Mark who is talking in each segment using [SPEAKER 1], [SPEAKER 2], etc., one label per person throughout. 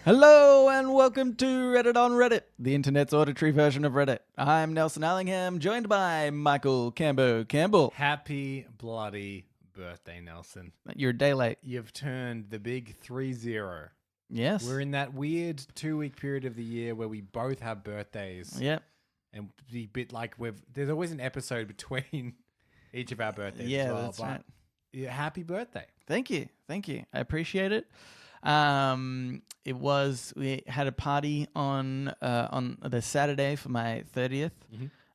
[SPEAKER 1] Hello and welcome to Reddit on Reddit, the internet's auditory version of Reddit. I'm Nelson Allingham, joined by Michael Cambo Campbell.
[SPEAKER 2] Happy bloody birthday, Nelson.
[SPEAKER 1] You're a day late.
[SPEAKER 2] You've turned the big 3-0.
[SPEAKER 1] Yes.
[SPEAKER 2] We're in that weird 2-week period of the year where we both have birthdays.
[SPEAKER 1] Yep.
[SPEAKER 2] And be a bit like there's always an episode between each of our birthdays
[SPEAKER 1] Yeah,
[SPEAKER 2] as well.
[SPEAKER 1] that's right.
[SPEAKER 2] Yeah, happy birthday.
[SPEAKER 1] Thank you. I appreciate it. We had a party on the Saturday for my 30th.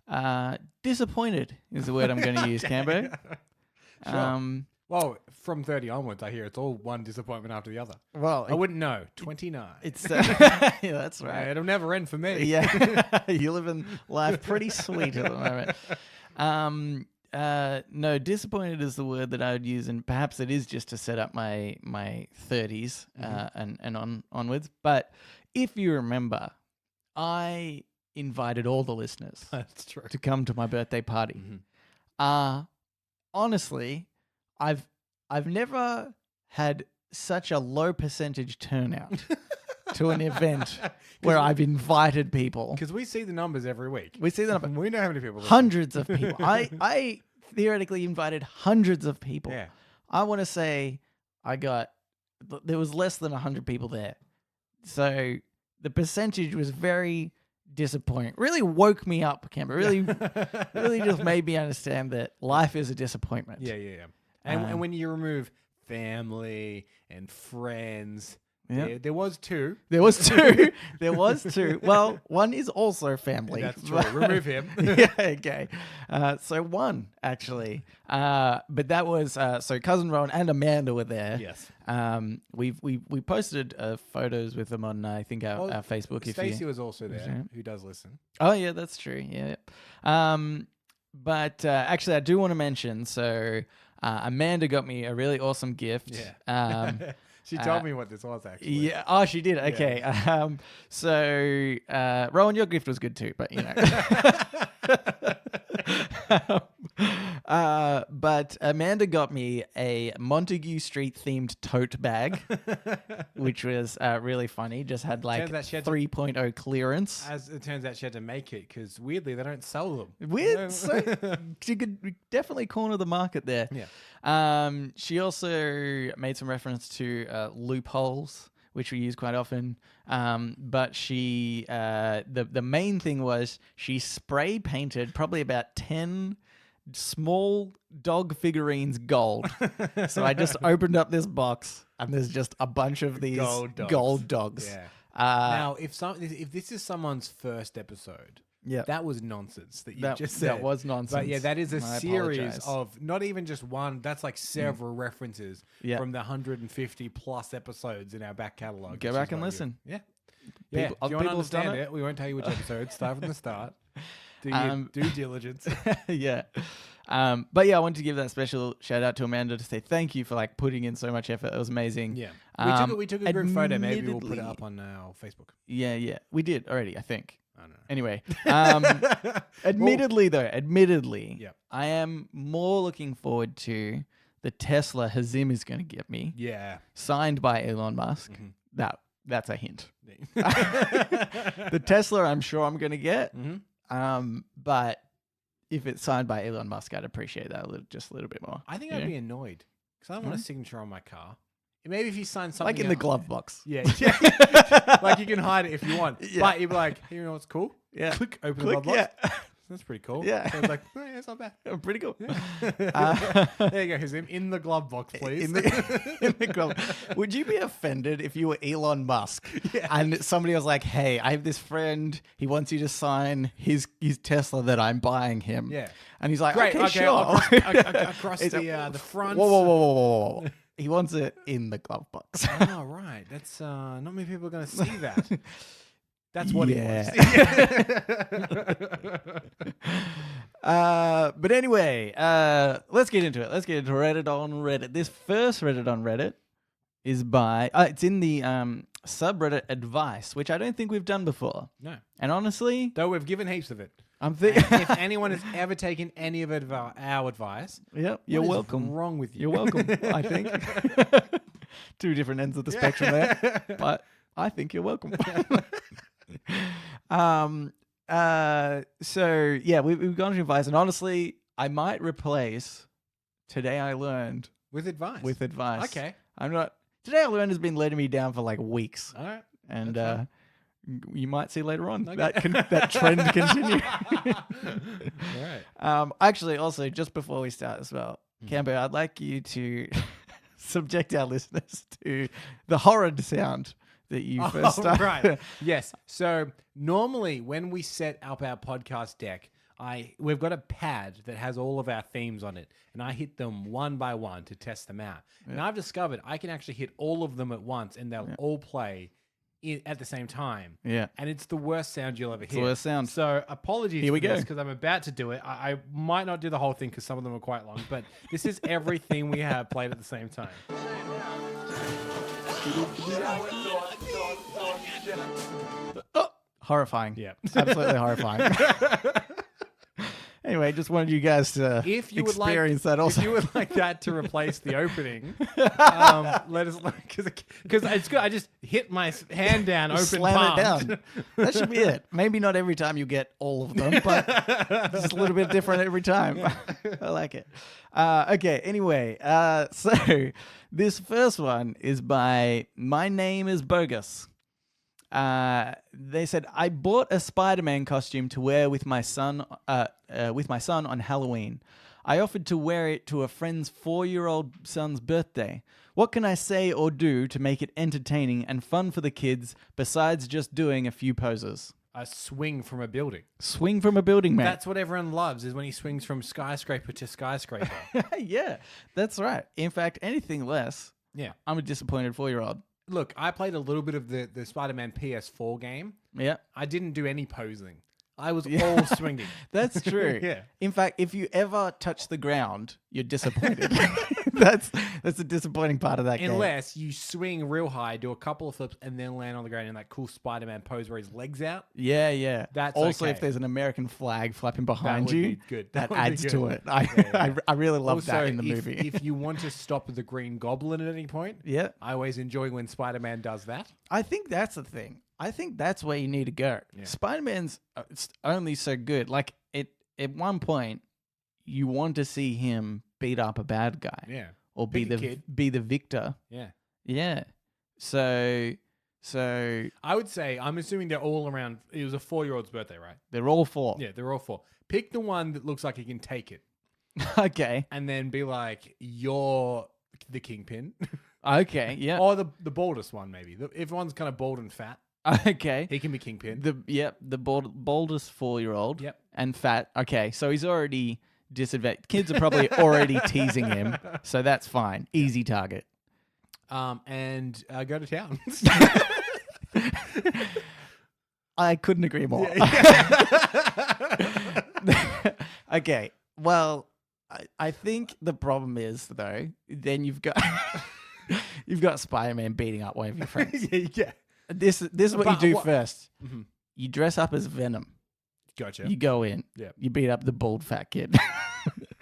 [SPEAKER 2] Mm-hmm.
[SPEAKER 1] Disappointed is the word I'm going to use, Cambo.
[SPEAKER 2] Sure. Well, from 30 onwards, I hear it's all one disappointment after the other.
[SPEAKER 1] Well,
[SPEAKER 2] I wouldn't know. 29.
[SPEAKER 1] It's yeah, that's right.
[SPEAKER 2] Yeah, it'll never end for me.
[SPEAKER 1] Yeah, you're living life pretty sweet at the moment. No, disappointed is the word that I would use, and perhaps it is just to set up my 30s and onwards. But if you remember, I invited all the listeners
[SPEAKER 2] That's true.
[SPEAKER 1] to come to my birthday party.
[SPEAKER 2] Mm-hmm.
[SPEAKER 1] Honestly, I've never had such a low percentage turnout to an event where I've invited people.
[SPEAKER 2] Because we see the numbers every week.
[SPEAKER 1] We see the number.
[SPEAKER 2] We know how many people listen.
[SPEAKER 1] Hundreds of people. I theoretically invited hundreds of people.
[SPEAKER 2] Yeah.
[SPEAKER 1] I want to say there was less than 100 people there. So the percentage was very disappointing. Really woke me up, Camber. Really just made me understand that life is a disappointment.
[SPEAKER 2] Yeah. And when you remove family and friends, there was two.
[SPEAKER 1] There was two. Well, one is also family.
[SPEAKER 2] That's true. Remove him.
[SPEAKER 1] Yeah, okay. So one, actually. But that was, so Cousin Rowan and Amanda were there.
[SPEAKER 2] Yes.
[SPEAKER 1] We posted photos with them on, I think, our Facebook.
[SPEAKER 2] Stacey was also there, who does listen.
[SPEAKER 1] Oh, yeah, that's true. Yeah. But actually, I do want to mention, so Amanda got me a really awesome gift.
[SPEAKER 2] Yeah. She told me what this was, actually.
[SPEAKER 1] Yeah. Oh, she did. Okay.
[SPEAKER 2] Yeah.
[SPEAKER 1] So, Rowan, your gift was good too, but you know. But Amanda got me a Montague Street themed tote bag, which was really funny. Just had like 3.0 clearance.
[SPEAKER 2] As it turns out, she had to make it because weirdly they don't sell them.
[SPEAKER 1] Weird. So she could definitely corner the market there.
[SPEAKER 2] Yeah.
[SPEAKER 1] She also made some reference to loopholes, which we use quite often. But she, the main thing was she spray painted probably about 10 small dog figurines gold. So I just opened up this box and there's just a bunch of these gold dogs.
[SPEAKER 2] Yeah. Now, if this is someone's first episode,
[SPEAKER 1] yeah,
[SPEAKER 2] that was nonsense that you just said.
[SPEAKER 1] That was nonsense.
[SPEAKER 2] But yeah, that is a
[SPEAKER 1] I
[SPEAKER 2] series
[SPEAKER 1] apologize.
[SPEAKER 2] of not even just one. That's like several references from the 150 plus episodes in our back catalog.
[SPEAKER 1] Go back and listen.
[SPEAKER 2] Yeah.
[SPEAKER 1] People,
[SPEAKER 2] if you want to understand it, we won't tell you which episode. Start from the start. Do your due diligence.
[SPEAKER 1] Yeah. But yeah, I wanted to give that special shout out to Amanda to say thank you for like putting in so much effort. It was amazing.
[SPEAKER 2] Yeah. We took a group photo. Maybe we'll put it up on our Facebook.
[SPEAKER 1] Yeah. We did already, I think.
[SPEAKER 2] I don't know.
[SPEAKER 1] Anyway, admittedly,
[SPEAKER 2] yep.
[SPEAKER 1] I am more looking forward to the Tesla Hazim is going to get me.
[SPEAKER 2] Yeah.
[SPEAKER 1] Signed by Elon Musk. Mm-hmm. That's a hint. The Tesla, I'm sure I'm going to get.
[SPEAKER 2] Mm-hmm.
[SPEAKER 1] But if it's signed by Elon Musk, I'd appreciate that just a little bit more.
[SPEAKER 2] I think I'd be annoyed because I don't want a signature on my car. Maybe if you sign something
[SPEAKER 1] like in the glove box.
[SPEAKER 2] Yeah. Like you can hide it if you want. Yeah. But you'd be like, you know what's cool?
[SPEAKER 1] Yeah.
[SPEAKER 2] Click, open the glove box.
[SPEAKER 1] Yeah.
[SPEAKER 2] That's pretty cool.
[SPEAKER 1] Yeah.
[SPEAKER 2] So I was like, oh, yeah, it's not bad.
[SPEAKER 1] Pretty cool.
[SPEAKER 2] Yeah. There you go, Hazim. In the glove box, please.
[SPEAKER 1] In the glove. Would you be offended if you were Elon Musk and somebody was like, hey, I have this friend. He wants you to sign his Tesla that I'm buying him.
[SPEAKER 2] Yeah.
[SPEAKER 1] And he's like,
[SPEAKER 2] great.
[SPEAKER 1] Okay, sure.
[SPEAKER 2] Across the front.
[SPEAKER 1] Whoa. He wants it in the glove box.
[SPEAKER 2] Oh, right. That's not many people are going to see that. That's what he wants.
[SPEAKER 1] But anyway, let's get into it. Let's get into Reddit on Reddit. This first Reddit on Reddit is by... it's in the subreddit advice, which I don't think we've done before.
[SPEAKER 2] No.
[SPEAKER 1] And honestly...
[SPEAKER 2] Though we've given heaps of it.
[SPEAKER 1] I'm thinking...
[SPEAKER 2] If anyone has ever taken any of our advice...
[SPEAKER 1] Yep, you're welcome.
[SPEAKER 2] What's wrong with you?
[SPEAKER 1] You're welcome, I think. Two different ends of the spectrum there. But I think you're welcome. So, yeah, we've gone to advice. And honestly, I might replace Today I Learned...
[SPEAKER 2] With advice?
[SPEAKER 1] With advice.
[SPEAKER 2] Okay.
[SPEAKER 1] I'm not... Today I Learned has been letting me down for like weeks.
[SPEAKER 2] All right.
[SPEAKER 1] And you might see later on
[SPEAKER 2] okay.
[SPEAKER 1] that trend continue.
[SPEAKER 2] All right.
[SPEAKER 1] Actually, also, just before we start as well, Cambo, I'd like you to subject our listeners to the horrid sound that you first started.
[SPEAKER 2] Right. Yes. So normally when we set up our podcast deck, we've got a pad that has all of our themes on it, and I hit them one by one to test them out. Yeah. And I've discovered I can actually hit all of them at once, and they'll all play at the same time.
[SPEAKER 1] Yeah.
[SPEAKER 2] And it's the worst sound you'll ever hear.
[SPEAKER 1] It's the worst sound.
[SPEAKER 2] So apologies
[SPEAKER 1] Here we
[SPEAKER 2] for
[SPEAKER 1] go.
[SPEAKER 2] this, because I'm about to do it. I might not do the whole thing because some of them are quite long, but this is everything we have played at the same time.
[SPEAKER 1] Oh, horrifying.
[SPEAKER 2] Yeah.
[SPEAKER 1] Absolutely horrifying. Anyway, just wanted you guys to experience that also.
[SPEAKER 2] If you would like that to replace the opening, let us know. Because it's good. I just hit my hand down, open
[SPEAKER 1] slam
[SPEAKER 2] palm.
[SPEAKER 1] it down. That should be it. Maybe not every time you get all of them, but just a little bit different every time. I like it. Okay, anyway, so this first one is by My Name is Bogus. They said, I bought a Spider-Man costume to wear with my son on Halloween. I offered to wear it to a friend's 4-year-old son's birthday. What can I say or do to make it entertaining and fun for the kids besides just doing a few poses?
[SPEAKER 2] A swing from a building.
[SPEAKER 1] Swing from a building, man.
[SPEAKER 2] That's what everyone loves, is when he swings from skyscraper to skyscraper.
[SPEAKER 1] Yeah, that's right. In fact, anything less, I'm a disappointed 4-year-old.
[SPEAKER 2] Look, I played a little bit of the Spider-Man PS4 game.
[SPEAKER 1] Yeah.
[SPEAKER 2] I didn't do any posing. I was all swinging.
[SPEAKER 1] That's true.
[SPEAKER 2] Yeah.
[SPEAKER 1] In fact, if you ever touch the ground, you're disappointed. That's the disappointing part of that game.
[SPEAKER 2] Unless you swing real high, do a couple of flips, and then land on the ground in that cool Spider-Man pose where his legs out.
[SPEAKER 1] Yeah, yeah.
[SPEAKER 2] That's
[SPEAKER 1] also,
[SPEAKER 2] okay.
[SPEAKER 1] if there's an American flag flapping behind you,
[SPEAKER 2] good.
[SPEAKER 1] that
[SPEAKER 2] would be
[SPEAKER 1] adds
[SPEAKER 2] good.
[SPEAKER 1] to it.
[SPEAKER 2] Yeah.
[SPEAKER 1] I really love
[SPEAKER 2] Also,
[SPEAKER 1] that in the movie.
[SPEAKER 2] If you want to stop the Green Goblin at any point, I always enjoy when Spider-Man does that.
[SPEAKER 1] I think that's the thing. I think that's where you need to go. Yeah. Spider-Man's only so good. Like, at one point, you want to see him beat up a bad guy.
[SPEAKER 2] Yeah.
[SPEAKER 1] Or be the victor.
[SPEAKER 2] Yeah.
[SPEAKER 1] Yeah. So
[SPEAKER 2] I would say, I'm assuming they're all around. It was a 4-year-old's birthday, right?
[SPEAKER 1] They're all 4.
[SPEAKER 2] Yeah, they're all 4. Pick the one that looks like he can take it.
[SPEAKER 1] Okay.
[SPEAKER 2] And then be like, you're the Kingpin.
[SPEAKER 1] Okay, yeah.
[SPEAKER 2] Or the baldest one, maybe. If one's kind of bald and fat.
[SPEAKER 1] Okay.
[SPEAKER 2] He can be Kingpin.
[SPEAKER 1] The baldest 4-year-old.
[SPEAKER 2] Yep.
[SPEAKER 1] And fat. Okay, so he's already disadvantaged. Kids are probably already teasing him, so that's fine. Easy target.
[SPEAKER 2] And go to town.
[SPEAKER 1] I couldn't agree more. Okay, well, I think the problem is, though, then you've got Spider-Man beating up one of your friends.
[SPEAKER 2] Yeah.
[SPEAKER 1] This is what you do first.
[SPEAKER 2] Mm-hmm.
[SPEAKER 1] You dress up as Venom.
[SPEAKER 2] Gotcha.
[SPEAKER 1] You go in.
[SPEAKER 2] Yeah.
[SPEAKER 1] You beat up the bald fat kid.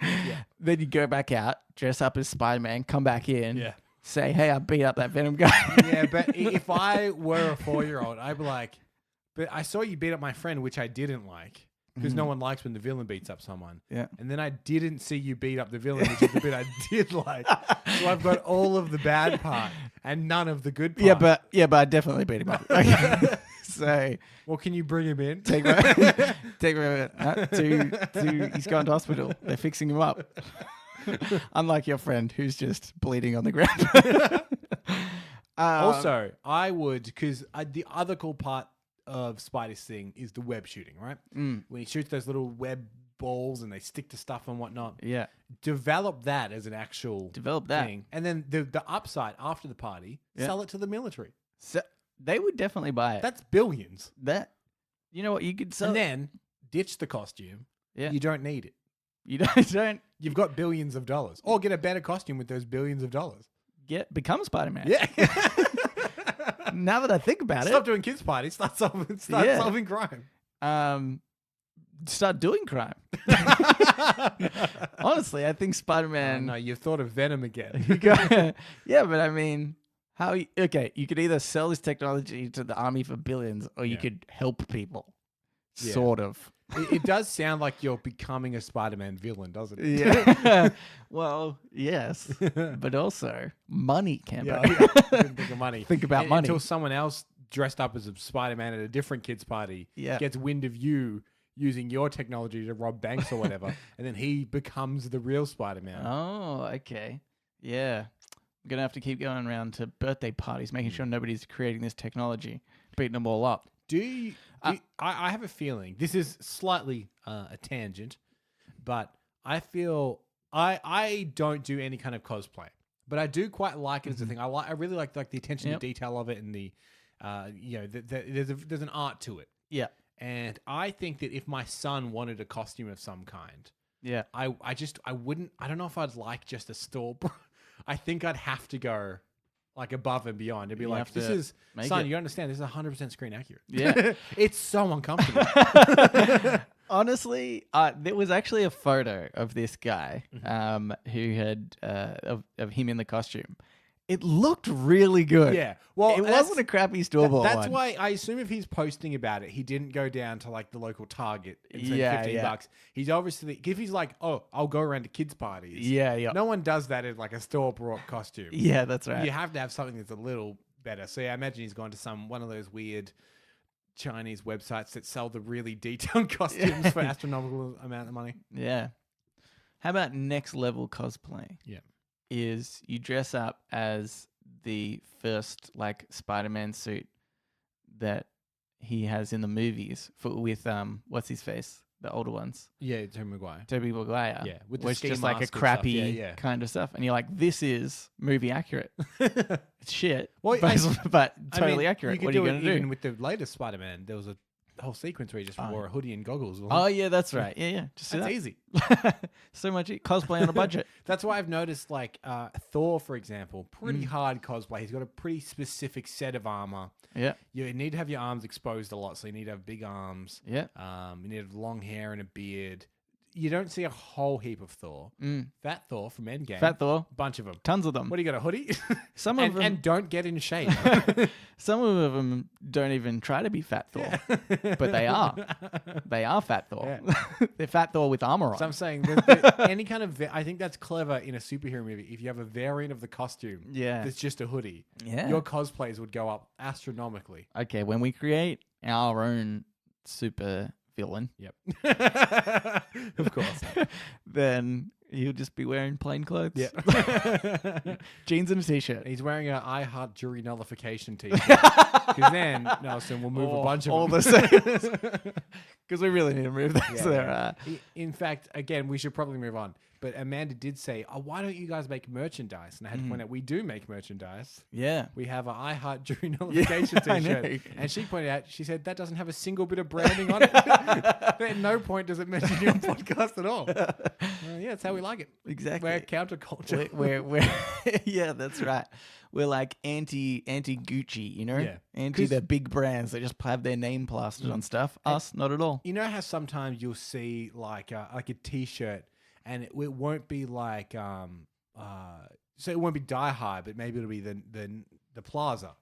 [SPEAKER 2] Yeah.
[SPEAKER 1] Then you go back out, dress up as Spider-Man, come back in.
[SPEAKER 2] Yeah.
[SPEAKER 1] Say, hey, I beat up that Venom guy.
[SPEAKER 2] Yeah, but if I were a 4-year-old, I'd be like, but I saw you beat up my friend, which I didn't like. Because no one likes when the villain beats up someone.
[SPEAKER 1] Yeah.
[SPEAKER 2] And then I didn't see you beat up the villain, which is the bit I did like. So I've got all of the bad part and none of the good part.
[SPEAKER 1] Yeah, but I definitely beat him up. Okay. So,
[SPEAKER 2] well, can you bring him in?
[SPEAKER 1] Take him to he's gone to hospital. They're fixing him up. Unlike your friend who's just bleeding on the ground.
[SPEAKER 2] Also, I would, because the other cool part of Spidey's thing is the web shooting, right? When he shoots those little web balls and they stick to stuff and whatnot.
[SPEAKER 1] Yeah.
[SPEAKER 2] Develop that as an actual thing. And then the upside after the party, sell it to the military.
[SPEAKER 1] So they would definitely buy it.
[SPEAKER 2] That's billions.
[SPEAKER 1] You know what, you could sell.
[SPEAKER 2] And then ditch the costume.
[SPEAKER 1] Yeah.
[SPEAKER 2] You don't need it.
[SPEAKER 1] You don't
[SPEAKER 2] You've got billions of dollars. Or get a better costume with those billions of dollars.
[SPEAKER 1] become Spider-Man.
[SPEAKER 2] Yeah.
[SPEAKER 1] Now that I think about
[SPEAKER 2] Stop doing kids' parties. Start solving crime.
[SPEAKER 1] Start doing crime. Honestly, I think Spider-Man.
[SPEAKER 2] No, you've thought of Venom again.
[SPEAKER 1] Yeah, but I mean, you could either sell this technology to the army for billions, or you could help people.
[SPEAKER 2] Yeah.
[SPEAKER 1] Sort of.
[SPEAKER 2] It does sound like you're becoming a Spider-Man villain, doesn't it?
[SPEAKER 1] Yeah. Well, yes, but also money, Cambo.
[SPEAKER 2] Didn't think of money.
[SPEAKER 1] Think about money.
[SPEAKER 2] Until someone else dressed up as a Spider-Man at a different kid's party gets wind of you using your technology to rob banks or whatever, and then he becomes the real Spider-Man.
[SPEAKER 1] Oh, okay. Yeah. I'm going to have to keep going around to birthday parties, making sure nobody's creating this technology, beating them all up.
[SPEAKER 2] I have a feeling, this is slightly a tangent, but I feel I don't do any kind of cosplay, but I do quite like it as a thing. I really like the attention to detail of it, and the there's an art to it.
[SPEAKER 1] Yeah.
[SPEAKER 2] And I think that if my son wanted a costume of some kind, I wouldn't. I don't know if I'd like just a store. I think I'd have to go like above and beyond. It'd be like, this is, son, you understand, this is 100% screen accurate.
[SPEAKER 1] Yeah.
[SPEAKER 2] It's so uncomfortable.
[SPEAKER 1] Honestly, there was actually a photo of this guy who had of him in the costume. It looked really good.
[SPEAKER 2] Yeah. Well,
[SPEAKER 1] it wasn't a crappy store-bought one.
[SPEAKER 2] That's why I assume if he's posting about it, he didn't go down to like the local Target and spend $15. He's obviously, if he's like, oh, I'll go around to kids' parties.
[SPEAKER 1] Yeah.
[SPEAKER 2] No one does that in like a store-bought costume.
[SPEAKER 1] Yeah, that's right.
[SPEAKER 2] You have to have something that's a little better. So I imagine he's gone to one of those weird Chinese websites that sell the really detailed costumes for astronomical amount of money.
[SPEAKER 1] Yeah. How about next level cosplay?
[SPEAKER 2] Yeah.
[SPEAKER 1] Is you dress up as the first like Spider-Man suit that he has in the movies with what's his face, the older ones.
[SPEAKER 2] Yeah,
[SPEAKER 1] Tobey Maguire.
[SPEAKER 2] Yeah, with
[SPEAKER 1] which
[SPEAKER 2] the
[SPEAKER 1] just like a crappy kind of stuff, and you're like, this is movie accurate. It's shit, but totally accurate. What are you gonna do?
[SPEAKER 2] Even with the latest Spider-Man, there was a whole sequence where he just wore a hoodie and goggles.
[SPEAKER 1] Oh yeah, that's right. Yeah. Just
[SPEAKER 2] that's easy.
[SPEAKER 1] So much cosplay on a budget.
[SPEAKER 2] That's why I've noticed, like Thor, for example, pretty hard cosplay. He's got a pretty specific set of armor.
[SPEAKER 1] Yeah.
[SPEAKER 2] You need to have your arms exposed a lot, so you need to have big arms.
[SPEAKER 1] Yeah.
[SPEAKER 2] You need to have long hair and a beard. You don't see a whole heap of Thor. Fat Thor from Endgame.
[SPEAKER 1] Fat Thor.
[SPEAKER 2] Bunch of them.
[SPEAKER 1] Tons of them.
[SPEAKER 2] What do you got, a hoodie?
[SPEAKER 1] Some of them.
[SPEAKER 2] And don't get in shape.
[SPEAKER 1] Some of them don't even try to be Fat Thor. But they are. They are Fat Thor. Yeah. They're Fat Thor with armor on.
[SPEAKER 2] So I'm saying, any kind of... I think that's clever in a superhero movie. If you have a variant of the costume that's just a hoodie, your cosplays would go up astronomically.
[SPEAKER 1] Okay, when we create our own super... villain.
[SPEAKER 2] Yep. Of course.
[SPEAKER 1] Then he'll just be wearing plain clothes.
[SPEAKER 2] Yeah.
[SPEAKER 1] Jeans and a t-shirt.
[SPEAKER 2] He's wearing an I Heart Jury Nullification t-shirt. Because then Nelson will move a bunch of
[SPEAKER 1] all
[SPEAKER 2] them.
[SPEAKER 1] the same. Because we really need to move those.
[SPEAKER 2] In fact, again, we should probably move on. But Amanda did say, why don't you guys make merchandise? And I had to point out, we do make merchandise.
[SPEAKER 1] Yeah.
[SPEAKER 2] We have an I Heart Jury Nullification t-shirt. And she pointed out, she said, that doesn't have a single bit of branding on it. At no point does it mention you on podcast at all. Yeah, that's how we like it.
[SPEAKER 1] Exactly.
[SPEAKER 2] We're counterculture.
[SPEAKER 1] We're yeah, that's right. We're like anti Gucci, you know?
[SPEAKER 2] Yeah.
[SPEAKER 1] Anti the big brands that just have their name plastered on stuff. Us, not at all.
[SPEAKER 2] You know how sometimes you'll see like a t-shirt and it won't be like so it won't be Die Hard, but maybe it'll be the Plaza.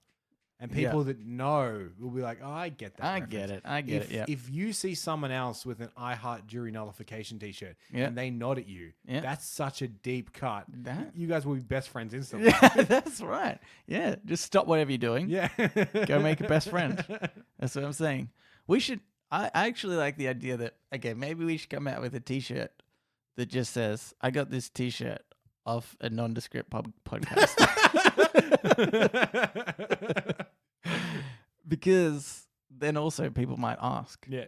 [SPEAKER 2] And people that know will be like, oh, I get that.
[SPEAKER 1] I get it. Yeah.
[SPEAKER 2] If you see someone else with an I Heart Jury Nullification t-shirt and they nod at you, that's such a deep cut. You guys will be best friends instantly.
[SPEAKER 1] Yeah, that's right. Yeah. Just stop whatever you're doing.
[SPEAKER 2] Yeah.
[SPEAKER 1] Go make a best friend. That's what I'm saying. We should, I actually like the idea that, okay, maybe we should come out with a t-shirt that just says, I got this t-shirt off a nondescript podcast. Because then also people might ask.
[SPEAKER 2] Yeah.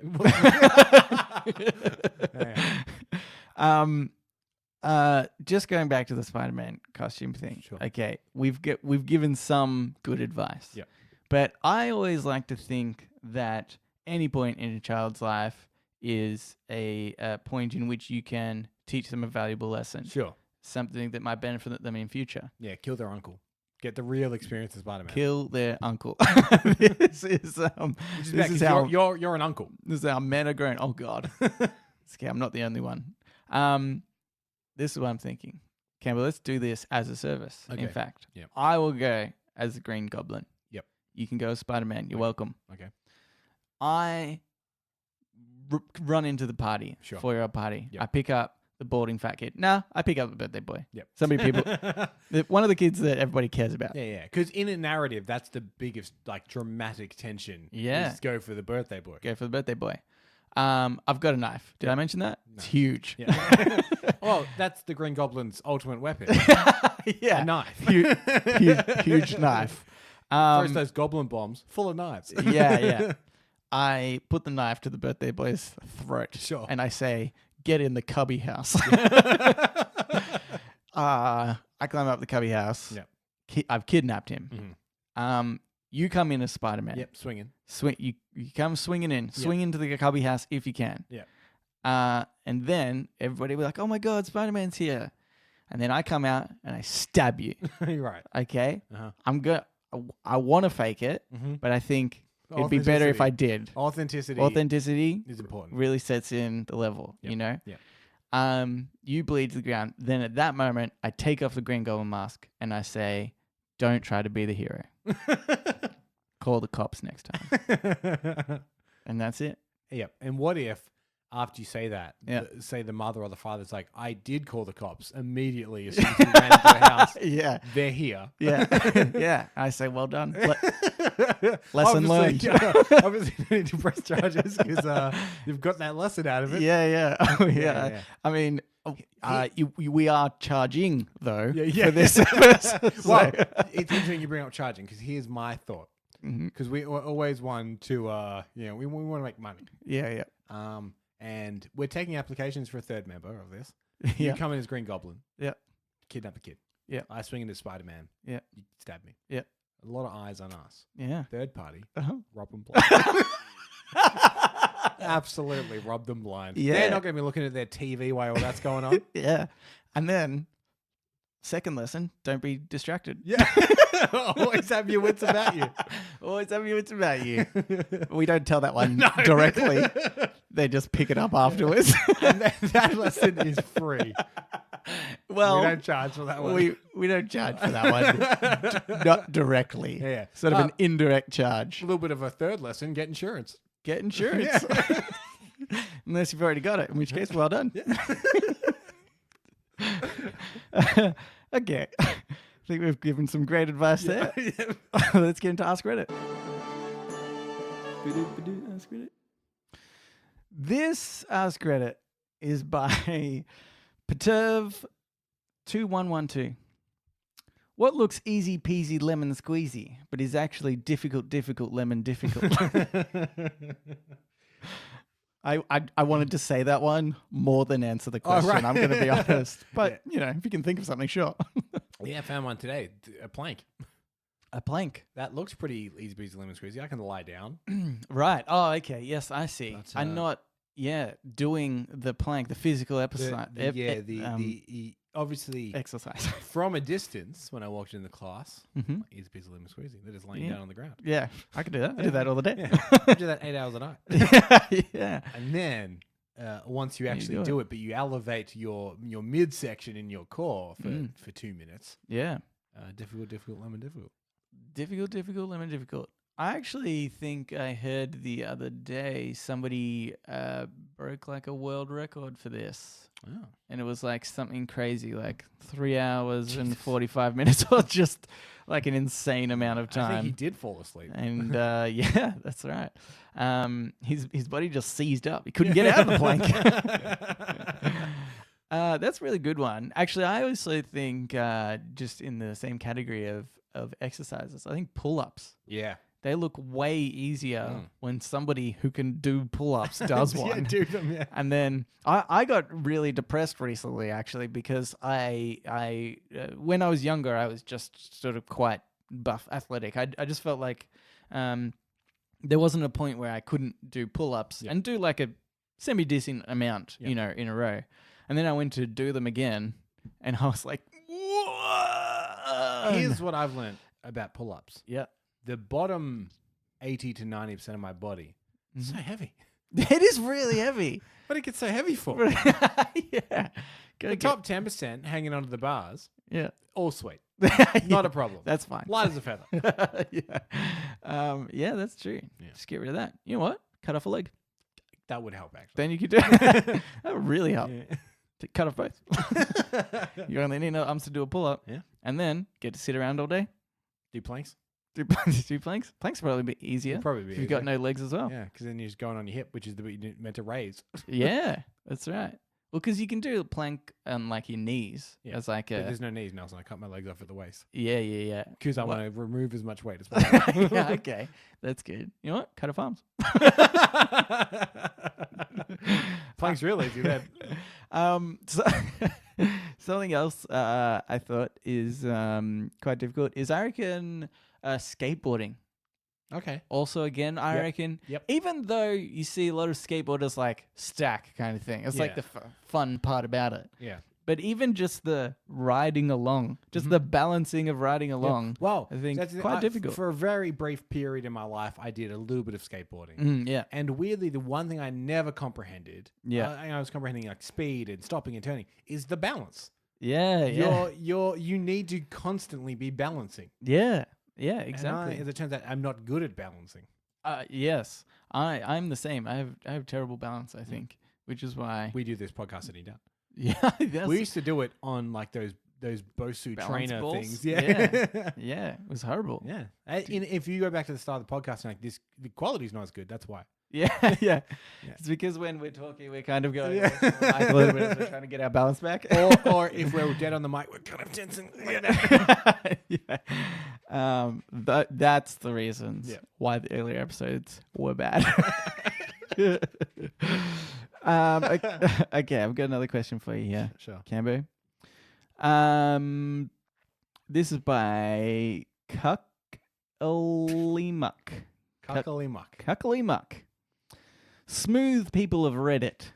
[SPEAKER 1] Just going back to the Spider-Man costume thing.
[SPEAKER 2] Sure.
[SPEAKER 1] Okay, we've given some good advice.
[SPEAKER 2] Yeah.
[SPEAKER 1] But I always like to think that any point in a child's life is a point in which you can teach them a valuable lesson,
[SPEAKER 2] Sure.
[SPEAKER 1] something that might benefit them in future.
[SPEAKER 2] Yeah, kill their uncle. Get the real experience of Spider-Man.
[SPEAKER 1] Kill their uncle. This is
[SPEAKER 2] Which is how you're an uncle.
[SPEAKER 1] This is how men are grown. Oh God, okay, I'm not the only one. This is what I'm thinking. Campbell, let's do this as a service.
[SPEAKER 2] Okay.
[SPEAKER 1] In fact,
[SPEAKER 2] Yep.
[SPEAKER 1] I will go as the Green Goblin.
[SPEAKER 2] Yep.
[SPEAKER 1] You can go as Spider-Man. You're welcome.
[SPEAKER 2] Okay.
[SPEAKER 1] I run into the party,
[SPEAKER 2] Sure.
[SPEAKER 1] 4-year-old party.
[SPEAKER 2] Yep.
[SPEAKER 1] I pick up the balding fat kid. No, I pick up the birthday boy.
[SPEAKER 2] Yep.
[SPEAKER 1] So many people. One of the kids that everybody cares about.
[SPEAKER 2] Yeah. Because in a narrative, that's the biggest dramatic tension.
[SPEAKER 1] Yeah.
[SPEAKER 2] Is go for the birthday boy.
[SPEAKER 1] Go for the birthday boy. I've got a knife. Did I mention that?
[SPEAKER 2] No.
[SPEAKER 1] It's huge.
[SPEAKER 2] Yeah. Well, that's the Green Goblin's ultimate weapon.
[SPEAKER 1] Yeah.
[SPEAKER 2] A knife.
[SPEAKER 1] Huge knife.
[SPEAKER 2] Throws those goblin bombs full of knives.
[SPEAKER 1] Yeah. I put the knife to the birthday boy's throat.
[SPEAKER 2] Sure.
[SPEAKER 1] And I say, get in the cubby house. I climb up the cubby house.
[SPEAKER 2] Yep.
[SPEAKER 1] I've kidnapped him.
[SPEAKER 2] Mm-hmm.
[SPEAKER 1] You come in as Spider-Man.
[SPEAKER 2] Yep, swinging.
[SPEAKER 1] You come swinging in. Swing into the cubby house if you can.
[SPEAKER 2] Yeah.
[SPEAKER 1] And then everybody will be like, oh my God, Spider-Man's here. And then I come out and I stab you.
[SPEAKER 2] You're right.
[SPEAKER 1] Okay?
[SPEAKER 2] Uh-huh.
[SPEAKER 1] I want to fake it, but I think it'd be better if I did.
[SPEAKER 2] Authenticity is important.
[SPEAKER 1] Really sets in the level,
[SPEAKER 2] Yep.
[SPEAKER 1] you know?
[SPEAKER 2] Yeah.
[SPEAKER 1] You bleed to the ground. Then at that moment, I take off the Green Goblin mask and I say, don't try to be the hero. Call the cops next time. And that's it.
[SPEAKER 2] Yep. And what if, after you say that,
[SPEAKER 1] Yeah.
[SPEAKER 2] say the mother or the father's like, I did call the cops immediately as soon as we ran into the house.
[SPEAKER 1] Yeah.
[SPEAKER 2] They're here.
[SPEAKER 1] Yeah. Yeah. I say, well done. Lesson learned.
[SPEAKER 2] Obviously, you need to press charges because you've got that lesson out of it.
[SPEAKER 1] Yeah. Oh, yeah.
[SPEAKER 2] Yeah.
[SPEAKER 1] I mean, we are charging, though,
[SPEAKER 2] Yeah.
[SPEAKER 1] for this service.
[SPEAKER 2] Well, it's interesting you bring up charging because here's my thought.
[SPEAKER 1] Mhm.
[SPEAKER 2] Because we always want to, we want to make money.
[SPEAKER 1] Yeah.
[SPEAKER 2] And we're taking applications for a third member of this.
[SPEAKER 1] Yeah.
[SPEAKER 2] You come in as Green Goblin.
[SPEAKER 1] Yeah.
[SPEAKER 2] Kidnap a kid.
[SPEAKER 1] Yeah.
[SPEAKER 2] I swing into Spider-Man.
[SPEAKER 1] Yeah.
[SPEAKER 2] You stab me.
[SPEAKER 1] Yeah.
[SPEAKER 2] A lot of eyes on us.
[SPEAKER 1] Yeah.
[SPEAKER 2] Third party.
[SPEAKER 1] Uh-huh.
[SPEAKER 2] Rob them blind. Absolutely rob them blind.
[SPEAKER 1] Yeah.
[SPEAKER 2] They're not going to be looking at their TV while all that's going on.
[SPEAKER 1] Yeah. And then, second lesson, don't be distracted.
[SPEAKER 2] Yeah. Always have your wits about you.
[SPEAKER 1] Always have your wits about you. We don't tell that one directly. They just pick it up afterwards.
[SPEAKER 2] And that lesson is free.
[SPEAKER 1] Well,
[SPEAKER 2] we don't charge for that one.
[SPEAKER 1] we don't charge for that one. Not directly.
[SPEAKER 2] Yeah.
[SPEAKER 1] Sort of an indirect charge.
[SPEAKER 2] A little bit of a third lesson, get insurance.
[SPEAKER 1] Get insurance. Unless you've already got it, in which case, well done. Okay. I think we've given some great advice there. Let's get into Ask Reddit. Ask Reddit. This Ask Reddit is by Perturv2112. What looks easy peasy lemon squeezy, but is actually difficult lemon difficult? I wanted to say that one more than answer the question.
[SPEAKER 2] right.
[SPEAKER 1] I'm going to be honest. But, you know, if you can think of something, sure.
[SPEAKER 2] Yeah, I found one today. A plank.
[SPEAKER 1] A plank.
[SPEAKER 2] That looks pretty easy peasy lemon squeezy. I can lie down.
[SPEAKER 1] Right. Oh, okay. Yes, I see.
[SPEAKER 2] But,
[SPEAKER 1] I'm not, doing the plank, the physical exercise.
[SPEAKER 2] Obviously,
[SPEAKER 1] Exercise.
[SPEAKER 2] from a distance, when I walked into the class,
[SPEAKER 1] Mhm.
[SPEAKER 2] easy peasy lemon squeezy. They're just laying
[SPEAKER 1] Yeah.
[SPEAKER 2] down on the ground.
[SPEAKER 1] Yeah, I can do that. I do that all the day.
[SPEAKER 2] Yeah. I do that 8 hours a night.
[SPEAKER 1] Yeah.
[SPEAKER 2] And then once you
[SPEAKER 1] You
[SPEAKER 2] actually
[SPEAKER 1] do
[SPEAKER 2] do it, but you elevate your midsection in your core for 2 minutes.
[SPEAKER 1] Yeah.
[SPEAKER 2] Difficult, lemon difficult.
[SPEAKER 1] Difficult, lemon difficult. I actually think I heard the other day somebody broke like a world record for this.
[SPEAKER 2] Oh.
[SPEAKER 1] And it was like something crazy, like 3 hours and 45 minutes, or just like an insane amount of time.
[SPEAKER 2] I think he did fall asleep.
[SPEAKER 1] And yeah, that's right. His body just seized up. He couldn't get out of the plank. That's a really good one. Actually, I also think just in the same category of exercises, I think pull-ups.
[SPEAKER 2] Yeah.
[SPEAKER 1] They look way easier when somebody who can do pull-ups does one.
[SPEAKER 2] Yeah, do them, yeah.
[SPEAKER 1] And then I got really depressed recently, actually, because I when I was younger, I was just sort of quite buff, athletic. I just felt like there wasn't a point where I couldn't do pull-ups and do like a semi-decent amount, in a row. And then I went to do them again, and I was like, whoa!
[SPEAKER 2] Here's what I've learned about pull-ups.
[SPEAKER 1] Yeah.
[SPEAKER 2] The bottom 80 to 90% of my body is so heavy.
[SPEAKER 1] It is really heavy.
[SPEAKER 2] What did it get so heavy for?
[SPEAKER 1] Yeah.
[SPEAKER 2] The top 10% hanging onto the bars, all sweet. Not a problem.
[SPEAKER 1] That's fine.
[SPEAKER 2] Light as a feather.
[SPEAKER 1] Yeah, that's true. Yeah. Just get rid of that. You know what? Cut off a leg.
[SPEAKER 2] That would help, actually.
[SPEAKER 1] Then you could do that. Would really help.
[SPEAKER 2] Yeah.
[SPEAKER 1] To cut off both. You only need no arms to do a pull-up.
[SPEAKER 2] Yeah.
[SPEAKER 1] And then get to sit around all day.
[SPEAKER 2] Do planks?
[SPEAKER 1] Do planks. Planks probably a bit easier.
[SPEAKER 2] It'd probably be
[SPEAKER 1] if you've got no legs as well.
[SPEAKER 2] Yeah, because then you're just going on your hip, which is the bit you're meant to raise.
[SPEAKER 1] Yeah, that's right. Well, because you can do a plank on like your knees.
[SPEAKER 2] Yeah.
[SPEAKER 1] As like
[SPEAKER 2] But there's no knees, Nelson. I cut my legs off at the waist.
[SPEAKER 1] Yeah.
[SPEAKER 2] Because I want to remove as much weight as possible.
[SPEAKER 1] Yeah, okay. That's good. You know what? Cut off arms.
[SPEAKER 2] Plank's real easy then.
[SPEAKER 1] So something else I thought is quite difficult is I reckon skateboarding.
[SPEAKER 2] Okay.
[SPEAKER 1] Also, again, I reckon, even though you see a lot of skateboarders like stack kind of thing, it's like the fun part about it.
[SPEAKER 2] Yeah.
[SPEAKER 1] But even just the riding along, just the balancing of riding along,
[SPEAKER 2] well,
[SPEAKER 1] I think it's quite difficult.
[SPEAKER 2] For a very brief period in my life, I did a little bit of skateboarding.
[SPEAKER 1] Yeah.
[SPEAKER 2] And weirdly, the one thing I never comprehended, I was comprehending like speed and stopping and turning, is the balance.
[SPEAKER 1] Yeah.
[SPEAKER 2] You need to constantly be balancing.
[SPEAKER 1] Yeah, exactly.
[SPEAKER 2] And as it turns out, I'm not good at balancing.
[SPEAKER 1] Yes, I'm the same. I have terrible balance, I think, which is why
[SPEAKER 2] we do this podcast at Eda.
[SPEAKER 1] Yeah,
[SPEAKER 2] we used to do it on like those Bosu
[SPEAKER 1] balance
[SPEAKER 2] trainer
[SPEAKER 1] balls?
[SPEAKER 2] things.
[SPEAKER 1] Yeah, it was horrible.
[SPEAKER 2] Yeah. If you go back to the start of the podcast, and like the quality's not as good. That's why.
[SPEAKER 1] Yeah. It's because when we're talking, we're kind of going away from the mic a little bit as we're trying to get our balance back.
[SPEAKER 2] or if we're dead on the mic, we're kind of tensing.
[SPEAKER 1] That's the reasons why the earlier episodes were bad. Okay, I've got another question for you here.
[SPEAKER 2] Sure.
[SPEAKER 1] Cambo. This is by Cuckalimuck. Cuckalimuck. Smooth people of Reddit.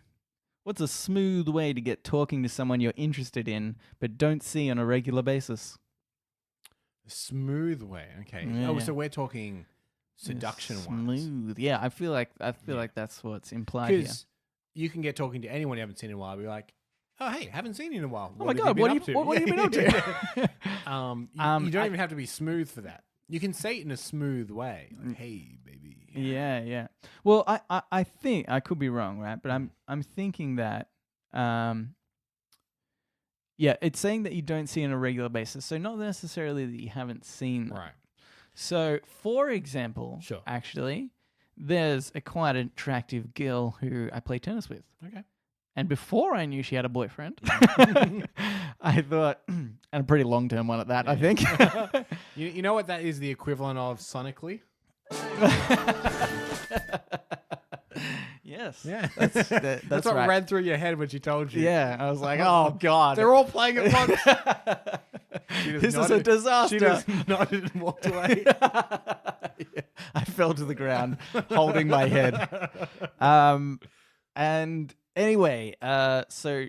[SPEAKER 1] What's a smooth way to get talking to someone you're interested in but don't see on a regular basis?
[SPEAKER 2] Smooth way. Okay.
[SPEAKER 1] Yeah.
[SPEAKER 2] Oh, so we're talking seduction wise.
[SPEAKER 1] Smooth. Yeah, I feel like that's what's implied here.
[SPEAKER 2] Because you can get talking to anyone you haven't seen in a while. Be like, oh, hey, haven't seen you in a while.
[SPEAKER 1] Oh my God, what have you been up to?
[SPEAKER 2] You don't even have to be smooth for that. You can say it in a smooth way. Like, hey, baby.
[SPEAKER 1] Yeah. Well, I think I could be wrong, right? But I'm thinking that it's saying that you don't see on a regular basis. So not necessarily that you haven't seen them.
[SPEAKER 2] Right.
[SPEAKER 1] So, for example, actually, there's a quite attractive girl who I play tennis with.
[SPEAKER 2] Okay.
[SPEAKER 1] And before I knew she had a boyfriend, I thought, and a pretty long-term one at that, I think.
[SPEAKER 2] You know what that is the equivalent of sonically?
[SPEAKER 1] Yes.
[SPEAKER 2] Yeah.
[SPEAKER 1] That's
[SPEAKER 2] what
[SPEAKER 1] right.
[SPEAKER 2] ran through your head when she told you.
[SPEAKER 1] Yeah. I was like, oh, God.
[SPEAKER 2] They're all playing at once.
[SPEAKER 1] This is a disaster.
[SPEAKER 2] She just nodded and walked away.
[SPEAKER 1] I fell to the ground holding my head. And anyway, so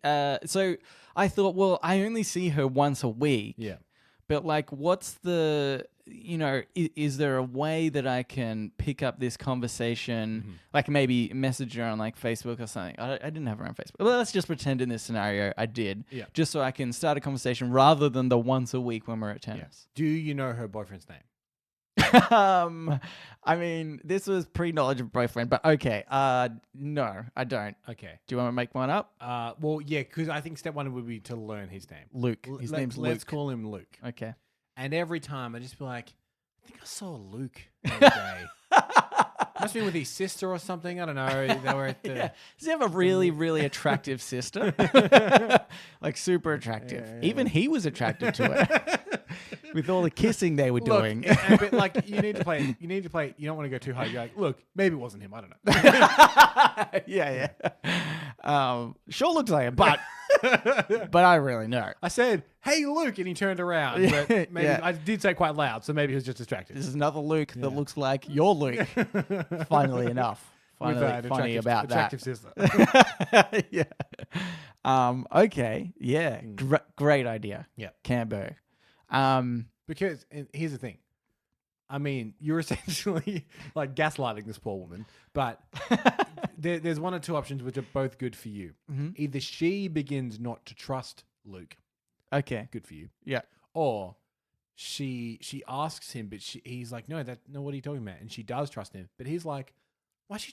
[SPEAKER 1] I thought, well, I only see her once a week.
[SPEAKER 2] Yeah.
[SPEAKER 1] But like, what's the, is there a way that I can pick up this conversation, like maybe message her on like Facebook or something? I didn't have her on Facebook. Well, let's just pretend in this scenario I did, just so I can start a conversation rather than the once a week when we're at tennis.
[SPEAKER 2] Do you know her boyfriend's name?
[SPEAKER 1] I mean, this was pre-knowledge of boyfriend, but okay. No, I don't.
[SPEAKER 2] Okay.
[SPEAKER 1] Do you want to make one up?
[SPEAKER 2] Well, yeah, because I think step one would be to learn his name.
[SPEAKER 1] Luke. His name's Luke.
[SPEAKER 2] Let's call him Luke.
[SPEAKER 1] Okay.
[SPEAKER 2] And every time I just be like, I think I saw Luke the other day. Must be with his sister or something. I don't know. They were at the...
[SPEAKER 1] Does he have a really, really attractive sister? Like super attractive.
[SPEAKER 2] Yeah.
[SPEAKER 1] Even he was attracted to her. With all the kissing they were doing.
[SPEAKER 2] But like you need to play. You don't want to go too hard. You're like, look, maybe it wasn't him. I don't know.
[SPEAKER 1] Yeah. Sure looks like it, but I really know.
[SPEAKER 2] I said, hey, Luke, and he turned around. But maybe I did say quite loud, so maybe he was just distracted.
[SPEAKER 1] This is another Luke that looks like your Luke. Funnily enough. find
[SPEAKER 2] With
[SPEAKER 1] anything funny about
[SPEAKER 2] attractive sister.
[SPEAKER 1] that. Yeah. Okay. Yeah. Great idea.
[SPEAKER 2] Yeah.
[SPEAKER 1] Cambo.
[SPEAKER 2] Because and here's the thing. I mean, you're essentially like gaslighting this poor woman, but there's one or two options which are both good for you.
[SPEAKER 1] Mhm.
[SPEAKER 2] Either she begins not to trust Luke,
[SPEAKER 1] Okay.
[SPEAKER 2] good for you,
[SPEAKER 1] Yeah.
[SPEAKER 2] or she asks him, but he's like, no, what are you talking about? And she does trust him, but he's like, why she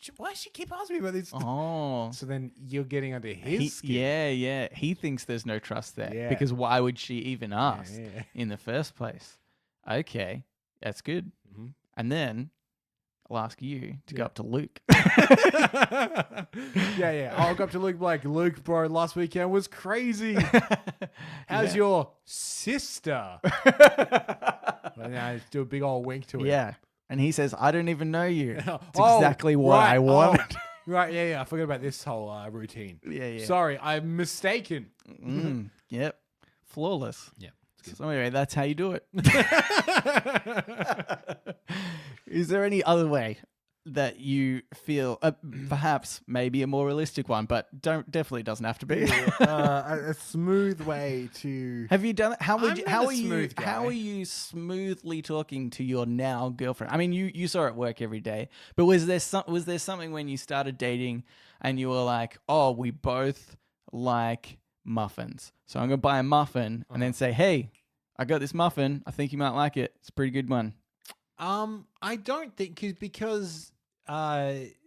[SPEAKER 2] keep asking me about this?
[SPEAKER 1] Oh.
[SPEAKER 2] So then you're getting under his skin.
[SPEAKER 1] Yeah. He thinks there's no trust there
[SPEAKER 2] Yeah.
[SPEAKER 1] because why would she even ask
[SPEAKER 2] Yeah.
[SPEAKER 1] in the first place? Okay. That's good.
[SPEAKER 2] Mhm.
[SPEAKER 1] And then I'll ask you to go up to Luke.
[SPEAKER 2] Yeah. I'll go up to Luke like, Luke, bro, last weekend was crazy. How's
[SPEAKER 1] Yeah.
[SPEAKER 2] your sister? And I do a big old wink to him.
[SPEAKER 1] Yeah. And he says, I don't even know you. It's
[SPEAKER 2] Oh,
[SPEAKER 1] exactly what
[SPEAKER 2] right.
[SPEAKER 1] I want.
[SPEAKER 2] Oh, right, yeah. I forgot about this whole routine.
[SPEAKER 1] Yeah.
[SPEAKER 2] Sorry, I'm mistaken.
[SPEAKER 1] Yep. Flawless.
[SPEAKER 2] Yeah.
[SPEAKER 1] So anyway, that's how you do it. Is there any other way that you feel, perhaps maybe a more realistic one, but definitely doesn't have to be?
[SPEAKER 2] A smooth way to...
[SPEAKER 1] Have you done it? How
[SPEAKER 2] I'm not a smooth guy.
[SPEAKER 1] How are you smoothly talking to your now girlfriend? I mean, you saw her at work every day, but was there something when you started dating and you were like, oh, we both like muffins, so I'm gonna buy a muffin and then say, hey, I got this muffin. I think you might like it. It's a pretty good one.
[SPEAKER 2] I don't think because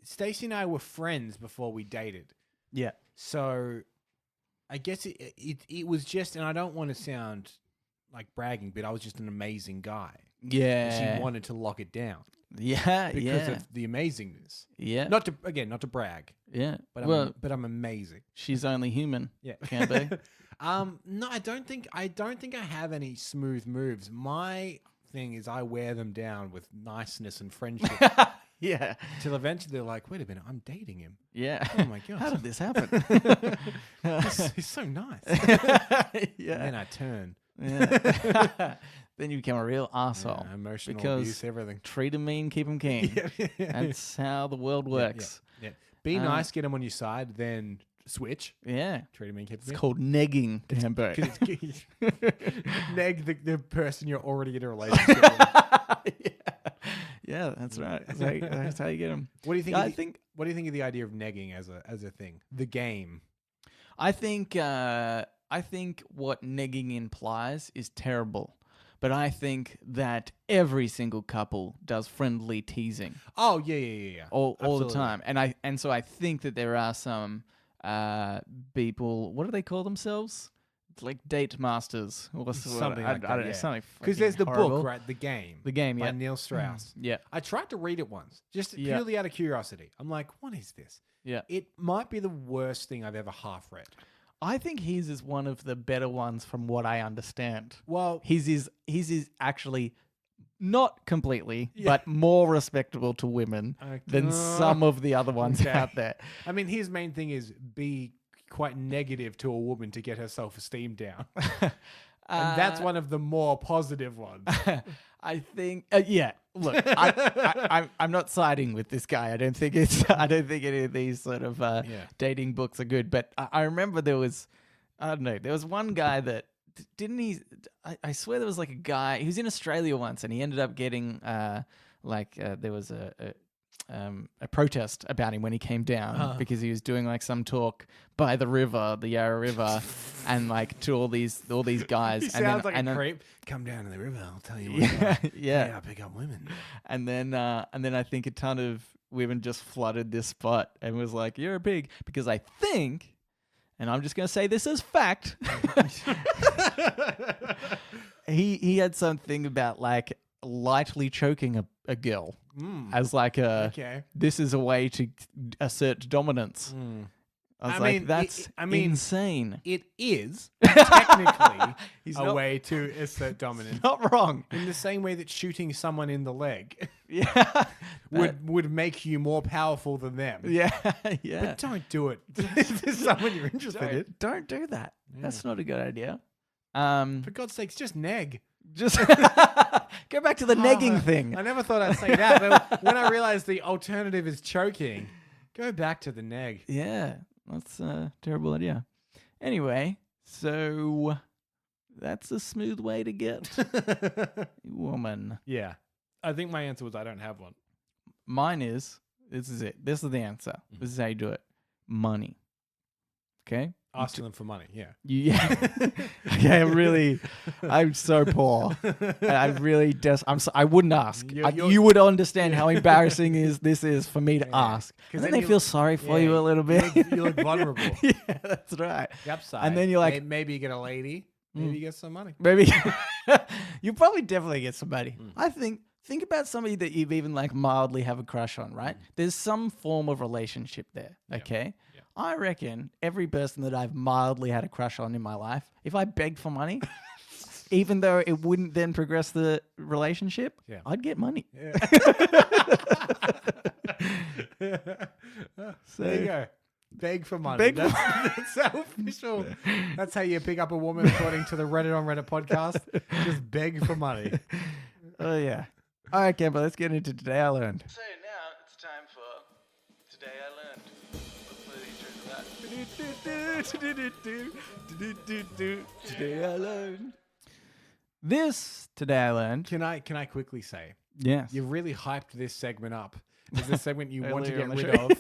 [SPEAKER 2] Stacey and I were friends before we dated.
[SPEAKER 1] Yeah.
[SPEAKER 2] So I guess it was just, and I don't want to sound like bragging, but I was just an amazing guy.
[SPEAKER 1] Yeah.
[SPEAKER 2] She wanted to lock it down
[SPEAKER 1] Yeah.
[SPEAKER 2] because of the amazingness.
[SPEAKER 1] Yeah.
[SPEAKER 2] Not to brag,
[SPEAKER 1] Yeah.
[SPEAKER 2] but I'm amazing.
[SPEAKER 1] She's only human.
[SPEAKER 2] Yeah.
[SPEAKER 1] Can be.
[SPEAKER 2] No, I don't think I have any smooth moves. My thing is I wear them down with niceness and friendship.
[SPEAKER 1] Yeah.
[SPEAKER 2] Till eventually they're like, wait a minute, I'm dating him.
[SPEAKER 1] Yeah.
[SPEAKER 2] Oh my god.
[SPEAKER 1] How did this happen?
[SPEAKER 2] He's so nice.
[SPEAKER 1] Yeah.
[SPEAKER 2] And then I turn.
[SPEAKER 1] Yeah. Then you become a real asshole.
[SPEAKER 2] Yeah, emotional
[SPEAKER 1] because
[SPEAKER 2] abuse, everything.
[SPEAKER 1] treat him mean, keep him keen.
[SPEAKER 2] Yeah.
[SPEAKER 1] That's how the world works.
[SPEAKER 2] Yeah. Be nice, get him on your side, then switch.
[SPEAKER 1] Yeah.
[SPEAKER 2] Treat him mean, keep him
[SPEAKER 1] It's
[SPEAKER 2] mean.
[SPEAKER 1] called negging, Cambo.
[SPEAKER 2] Neg the person you're already in a relationship with.
[SPEAKER 1] Yeah, that's right. That's how you get them.
[SPEAKER 2] What do you think?
[SPEAKER 1] Yeah,
[SPEAKER 2] what do you think of the idea of negging as a thing? The game.
[SPEAKER 1] I think what negging implies is terrible. But I think that every single couple does friendly teasing.
[SPEAKER 2] Oh yeah.
[SPEAKER 1] All the
[SPEAKER 2] Absolutely.
[SPEAKER 1] time. And so I think that there are some people, what do they call themselves? It's like date masters or
[SPEAKER 2] Something
[SPEAKER 1] I
[SPEAKER 2] like that,
[SPEAKER 1] don't know,
[SPEAKER 2] yeah.
[SPEAKER 1] something
[SPEAKER 2] Because there's the
[SPEAKER 1] horrible.
[SPEAKER 2] book, right? The Game.
[SPEAKER 1] The Game,
[SPEAKER 2] by
[SPEAKER 1] yeah.
[SPEAKER 2] Neil Strauss.
[SPEAKER 1] Yeah.
[SPEAKER 2] I tried to read it once, just
[SPEAKER 1] Yeah.
[SPEAKER 2] purely out of curiosity. I'm like, what is this?
[SPEAKER 1] Yeah.
[SPEAKER 2] It might be the worst thing I've ever half read.
[SPEAKER 1] I think his is one of the better ones from what I understand.
[SPEAKER 2] Well,
[SPEAKER 1] His is actually not completely, but more respectable to women than some of the other ones
[SPEAKER 2] Okay.
[SPEAKER 1] out there.
[SPEAKER 2] I mean, his main thing is be quite negative to a woman to get her self-esteem down. And that's one of the more positive ones.
[SPEAKER 1] I think, yeah. Look, I'm not siding with this guy. I don't think any of these sort of dating books are good. But I remember there was one guy that didn't he? I swear there was like a guy. He was in Australia once, and he ended up getting there was a protest about him when he came down because he was doing like some talk by the river, the Yarra River, and like to all these guys.
[SPEAKER 2] He sounds like a creep. Come down to the river, I'll tell you what.
[SPEAKER 1] Yeah.
[SPEAKER 2] I pick up women.
[SPEAKER 1] And then I think a ton of women just flooded this spot and was like, "You're a pig," because I think, and I'm just gonna say this as fact, he had something about like lightly choking a girl as like this is a way to assert dominance. I was that's insane.
[SPEAKER 2] It is technically a way to assert dominance.
[SPEAKER 1] Not wrong.
[SPEAKER 2] In the same way that shooting someone in the leg
[SPEAKER 1] Yeah.
[SPEAKER 2] would make you more powerful than them.
[SPEAKER 1] Yeah.
[SPEAKER 2] But don't do it to someone you're interested in.
[SPEAKER 1] Don't do that. That's not a good idea.
[SPEAKER 2] For God's sakes, just neg.
[SPEAKER 1] Just go back to the negging thing.
[SPEAKER 2] I never thought I'd say that, but when I realized the alternative is choking, Go back to the neg.
[SPEAKER 1] Yeah, that's a terrible idea. Anyway, so that's a smooth way to get woman.
[SPEAKER 2] Yeah. I think my answer was I don't have one.
[SPEAKER 1] Mine is, this is it. This is the answer. This is how you do it. Money. Okay?
[SPEAKER 2] Asking them for money, yeah.
[SPEAKER 1] Yeah. Okay, I'm so poor. I really I wouldn't ask. You would understand how embarrassing this is for me to ask. And then they feel sorry for you a little bit.
[SPEAKER 2] You look vulnerable.
[SPEAKER 1] Yeah, that's right.
[SPEAKER 2] The upside.
[SPEAKER 1] And then you're like,
[SPEAKER 2] maybe you get a lady. Maybe you get some money.
[SPEAKER 1] Maybe you probably definitely get somebody. I think about somebody that you've even like mildly have a crush on, right? There's some form of relationship there. Okay. Yeah. I reckon every person that I've mildly had a crush on in my life, if I begged for money, even though it wouldn't then progress the relationship, I'd get money. Yeah.
[SPEAKER 2] So, there you go. Beg for money. That's so official. That's how you pick up a woman according to the Reddit on Reddit podcast. Just beg for money.
[SPEAKER 1] Oh, yeah. All right, Kemba, let's get into Today I Learned. So now it's time for Today I Learned. Today I Learned. This Today I Learned.
[SPEAKER 2] Can I quickly say?
[SPEAKER 1] Yes.
[SPEAKER 2] You really hyped this segment up. It's a segment you want to get rid of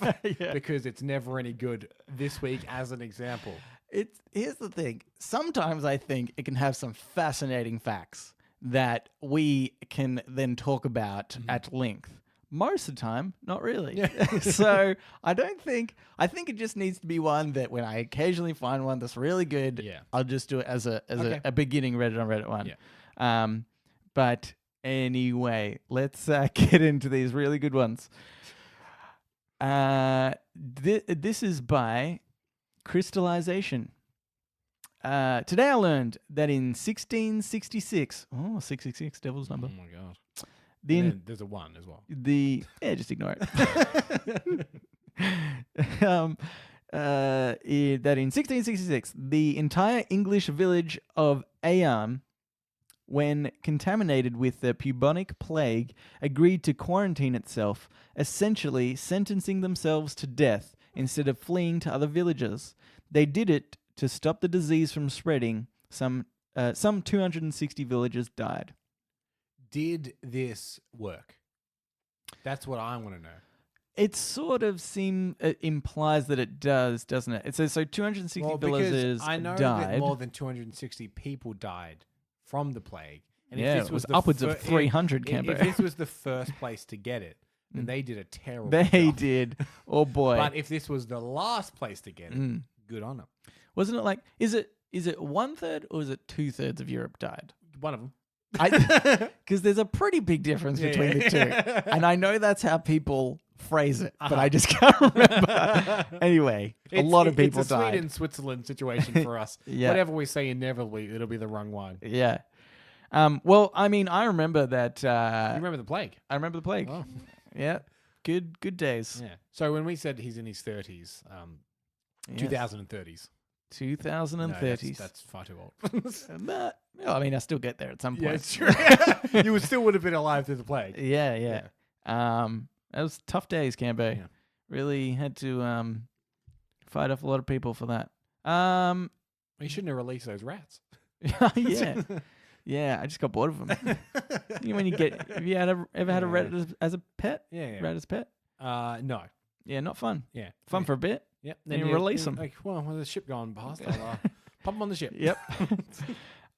[SPEAKER 2] because it's never any good this week as an example.
[SPEAKER 1] Here's the thing. Sometimes I think it can have some fascinating facts that we can then talk about at length. Most of the time, not really. So I think it just needs to be one that when I occasionally find one that's really good, I'll just do it as a beginning Reddit on Reddit one. Yeah. But anyway, let's get into these really good ones. This is by Crystallization. Today I learned that in 1666, 666, devil's number.
[SPEAKER 2] Oh my God. Then there's a 1 as well.
[SPEAKER 1] Just ignore it. That in 1666, the entire English village of Ayan, when contaminated with the bubonic plague, agreed to quarantine itself, essentially sentencing themselves to death instead of fleeing to other villages. They did it to stop the disease from spreading. Some 260 villagers died.
[SPEAKER 2] Did this work? That's what I want to know.
[SPEAKER 1] It sort of implies that it does, doesn't it? It says so 260 villagers died.
[SPEAKER 2] I know that more than 260 people died from the plague. And
[SPEAKER 1] if this was upwards of 300, Canberra.
[SPEAKER 2] If this was the first place to get it, then they did a terrible
[SPEAKER 1] job.
[SPEAKER 2] They
[SPEAKER 1] did. Oh boy.
[SPEAKER 2] But if this was the last place to get it, good on them.
[SPEAKER 1] Wasn't it like, is it 1/3 or is it 2/3 of Europe died?
[SPEAKER 2] One of them.
[SPEAKER 1] Because there's a pretty big difference between the two. And I know that's how people phrase it, but I just can't remember. Anyway, a lot of people died.
[SPEAKER 2] It's a Sweden-Switzerland situation for us. Whatever we say inevitably, it'll be the wrong one.
[SPEAKER 1] Yeah. Well, I mean, I remember that...
[SPEAKER 2] you remember the plague?
[SPEAKER 1] I remember the plague. Oh. Yeah. Good days.
[SPEAKER 2] Yeah. So when we said he's in his 30s, 2030s.
[SPEAKER 1] 2030s.
[SPEAKER 2] No, that's far too old.
[SPEAKER 1] But, I mean, I still get there at some point.
[SPEAKER 2] Yeah, it's true. You still would have been alive through the plague.
[SPEAKER 1] Yeah. That was tough days, Cambo. Yeah. Really had to fight off a lot of people for that.
[SPEAKER 2] You shouldn't have released those rats.
[SPEAKER 1] Yeah. Yeah, I just got bored of them. Have you ever had a rat as a pet?
[SPEAKER 2] Yeah.
[SPEAKER 1] Rat as a pet?
[SPEAKER 2] No.
[SPEAKER 1] Yeah, not fun.
[SPEAKER 2] Yeah.
[SPEAKER 1] Fun for a bit.
[SPEAKER 2] Yep.
[SPEAKER 1] Then you release them.
[SPEAKER 2] Like, well, there's a ship going past. I'll pop them on the ship.
[SPEAKER 1] Yep.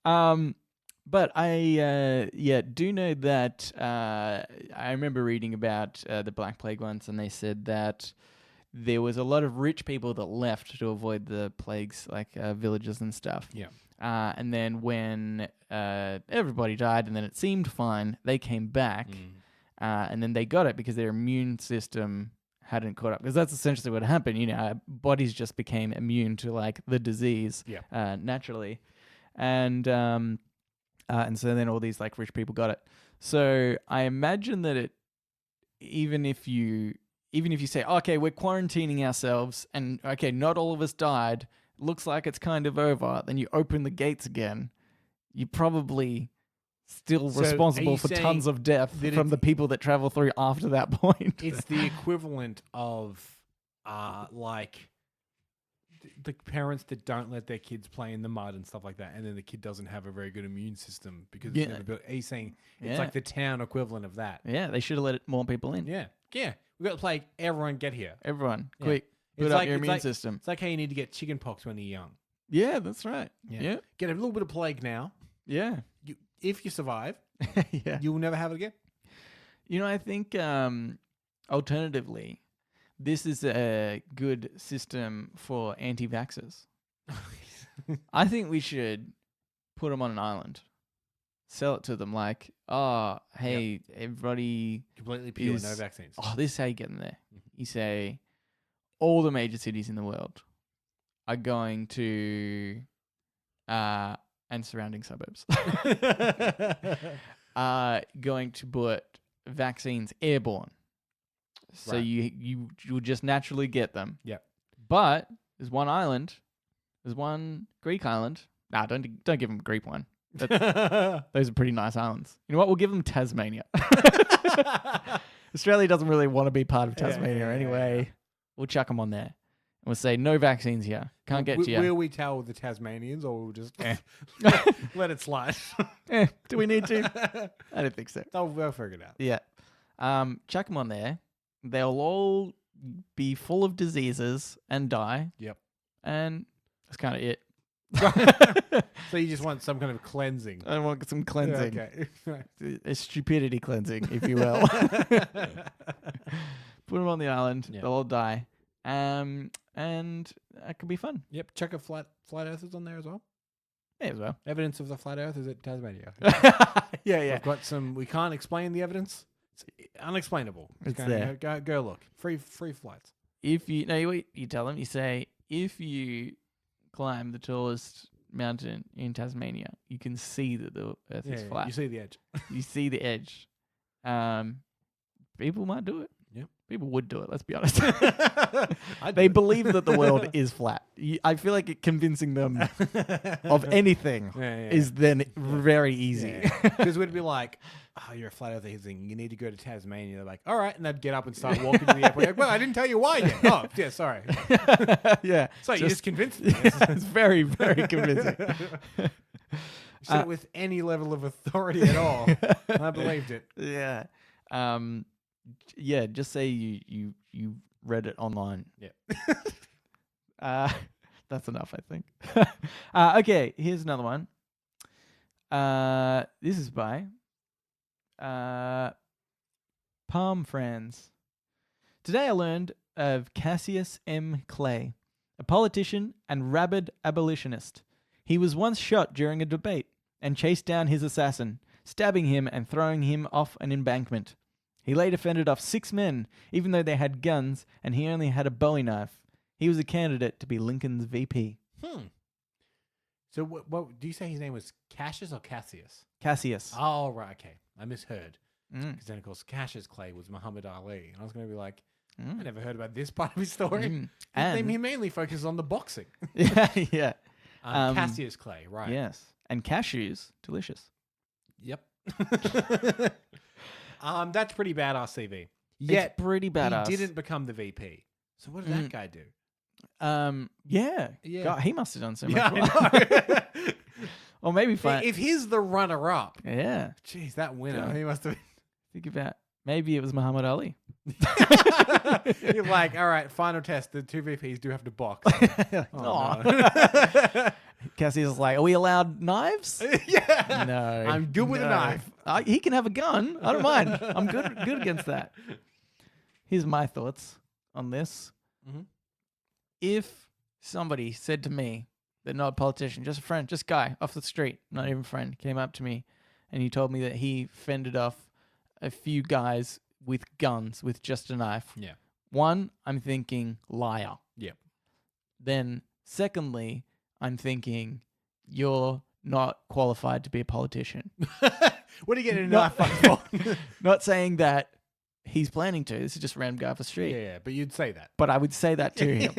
[SPEAKER 1] But I do know that I remember reading about the Black Plague once, and they said that there was a lot of rich people that left to avoid the plagues, like villages and stuff.
[SPEAKER 2] Yeah.
[SPEAKER 1] And then when everybody died and then it seemed fine, they came back and then they got it because their immune system hadn't caught up. Because that's essentially what happened. Our bodies just became immune to like the disease naturally. And so then all these like rich people got it. So I imagine that even if you say, okay, we're quarantining ourselves and okay, not all of us died, looks like it's kind of over, then you open the gates again, you're probably still responsible for tons of death from the people that travel through after that point.
[SPEAKER 2] It's the equivalent of are like the parents that don't let their kids play in the mud and stuff like that, and then the kid doesn't have a very good immune system because it's never built. He's saying it's like the town equivalent of that.
[SPEAKER 1] Yeah, they should have let more people in.
[SPEAKER 2] Yeah. We got to play. Everyone get here.
[SPEAKER 1] Everyone, quick, build up your immune system.
[SPEAKER 2] It's like how you need to get chicken pox when you're young.
[SPEAKER 1] Yeah, that's right. Yeah.
[SPEAKER 2] Get a little bit of plague now.
[SPEAKER 1] Yeah.
[SPEAKER 2] If you survive,
[SPEAKER 1] yeah,
[SPEAKER 2] you will never have it again.
[SPEAKER 1] You know, I think alternatively, this is a good system for anti-vaxxers. I think we should put them on an island, sell it to them like, oh, hey, everybody.
[SPEAKER 2] Completely pure, no vaccines.
[SPEAKER 1] Oh, this is how you get them there. You say all the major cities in the world are going to, and surrounding suburbs, are going to put vaccines airborne. So you will just naturally get them.
[SPEAKER 2] Yep.
[SPEAKER 1] But there's one island. There's one Greek island. Nah, don't give them a Greek one. Those are pretty nice islands. You know what? We'll give them Tasmania. Australia doesn't really want to be part of Tasmania anyway. Yeah. We'll chuck them on there. And we'll say no vaccines here. Can't get to you.
[SPEAKER 2] Will we tell the Tasmanians or we'll just let it slide?
[SPEAKER 1] Do we need to? I don't think so.
[SPEAKER 2] We'll figure it out.
[SPEAKER 1] Yeah. Chuck them on there. They'll all be full of diseases and die.
[SPEAKER 2] Yep.
[SPEAKER 1] And that's kind of it.
[SPEAKER 2] So you just want some kind of cleansing.
[SPEAKER 1] I want some cleansing.
[SPEAKER 2] Yeah, okay.
[SPEAKER 1] A stupidity cleansing, if you will. Put them on the island. Yep. They'll all die. And that could be fun.
[SPEAKER 2] Yep. Check if flat earthers on there as well.
[SPEAKER 1] Yeah, as well.
[SPEAKER 2] Evidence of the flat earth is at Tasmania.
[SPEAKER 1] Yeah.
[SPEAKER 2] We've got some. We can't explain the evidence. It's unexplainable.
[SPEAKER 1] It's there.
[SPEAKER 2] Go look. Free flights.
[SPEAKER 1] If you you tell them. You say if you climb the tallest mountain in Tasmania, you can see that the earth is flat.
[SPEAKER 2] You see the edge.
[SPEAKER 1] You see the edge. People might do it.
[SPEAKER 2] Yep.
[SPEAKER 1] People would do it, let's be honest. They believe that the world is flat. I feel like convincing them of anything is then very easy.
[SPEAKER 2] Because we'd be like, oh, you're a flat earther. You need to go to Tasmania. They're like, all right. And they'd get up and start walking to the airport. Like, well, I didn't tell you why yet. Oh, yeah, sorry.
[SPEAKER 1] Yeah.
[SPEAKER 2] So you just convinced me.
[SPEAKER 1] It's very, very convincing.
[SPEAKER 2] So with any level of authority at all, I believed it.
[SPEAKER 1] Yeah. Just say you read it online.
[SPEAKER 2] Yeah.
[SPEAKER 1] That's enough, I think. Okay, here's another one. This is by Palm Friends. Today I learned of Cassius M. Clay, a politician and rabid abolitionist. He was once shot during a debate and chased down his assassin, stabbing him and throwing him off an embankment. He later fended off 6 men, even though they had guns and he only had a Bowie knife. He was a candidate to be Lincoln's VP.
[SPEAKER 2] So what do you say his name was Cassius or Cassius?
[SPEAKER 1] Cassius.
[SPEAKER 2] Oh, right, okay. I misheard. Because then, of course, Cassius Clay was Muhammad Ali. And I was going to be like, I never heard about this part of his story. And he mainly focuses on the boxing.
[SPEAKER 1] Yeah.
[SPEAKER 2] Cassius Clay, right.
[SPEAKER 1] Yes. And cashews, delicious.
[SPEAKER 2] Yep. That's pretty badass CV.
[SPEAKER 1] It's pretty badass.
[SPEAKER 2] He didn't become the VP. So what did that guy do?
[SPEAKER 1] Yeah. God, he must have done so much
[SPEAKER 2] I know.
[SPEAKER 1] Or maybe
[SPEAKER 2] if he's the runner-up.
[SPEAKER 1] Yeah.
[SPEAKER 2] Jeez, that winner. He must have been.
[SPEAKER 1] Think about maybe it was Muhammad Ali.
[SPEAKER 2] You're like, all right, final test. The 2 VPs do have to box.
[SPEAKER 1] No. Cassie's like, are we allowed knives?
[SPEAKER 2] Yeah.
[SPEAKER 1] No.
[SPEAKER 2] I'm good with a knife.
[SPEAKER 1] He can have a gun. I don't mind. I'm good against that. Here's my thoughts on this.
[SPEAKER 2] Mm-hmm.
[SPEAKER 1] If somebody said to me, they're not a politician, just a friend, just a guy off the street, not even a friend, came up to me and he told me that he fended off a few guys with guns with just a knife.
[SPEAKER 2] Yeah.
[SPEAKER 1] One, I'm thinking liar.
[SPEAKER 2] Yep.
[SPEAKER 1] Then secondly, I'm thinking you're not qualified to be a politician.
[SPEAKER 2] What are you getting a knife for?
[SPEAKER 1] Not saying that he's planning to. This is just a random guy off the street.
[SPEAKER 2] Yeah, but you'd say that.
[SPEAKER 1] But I would say that to him.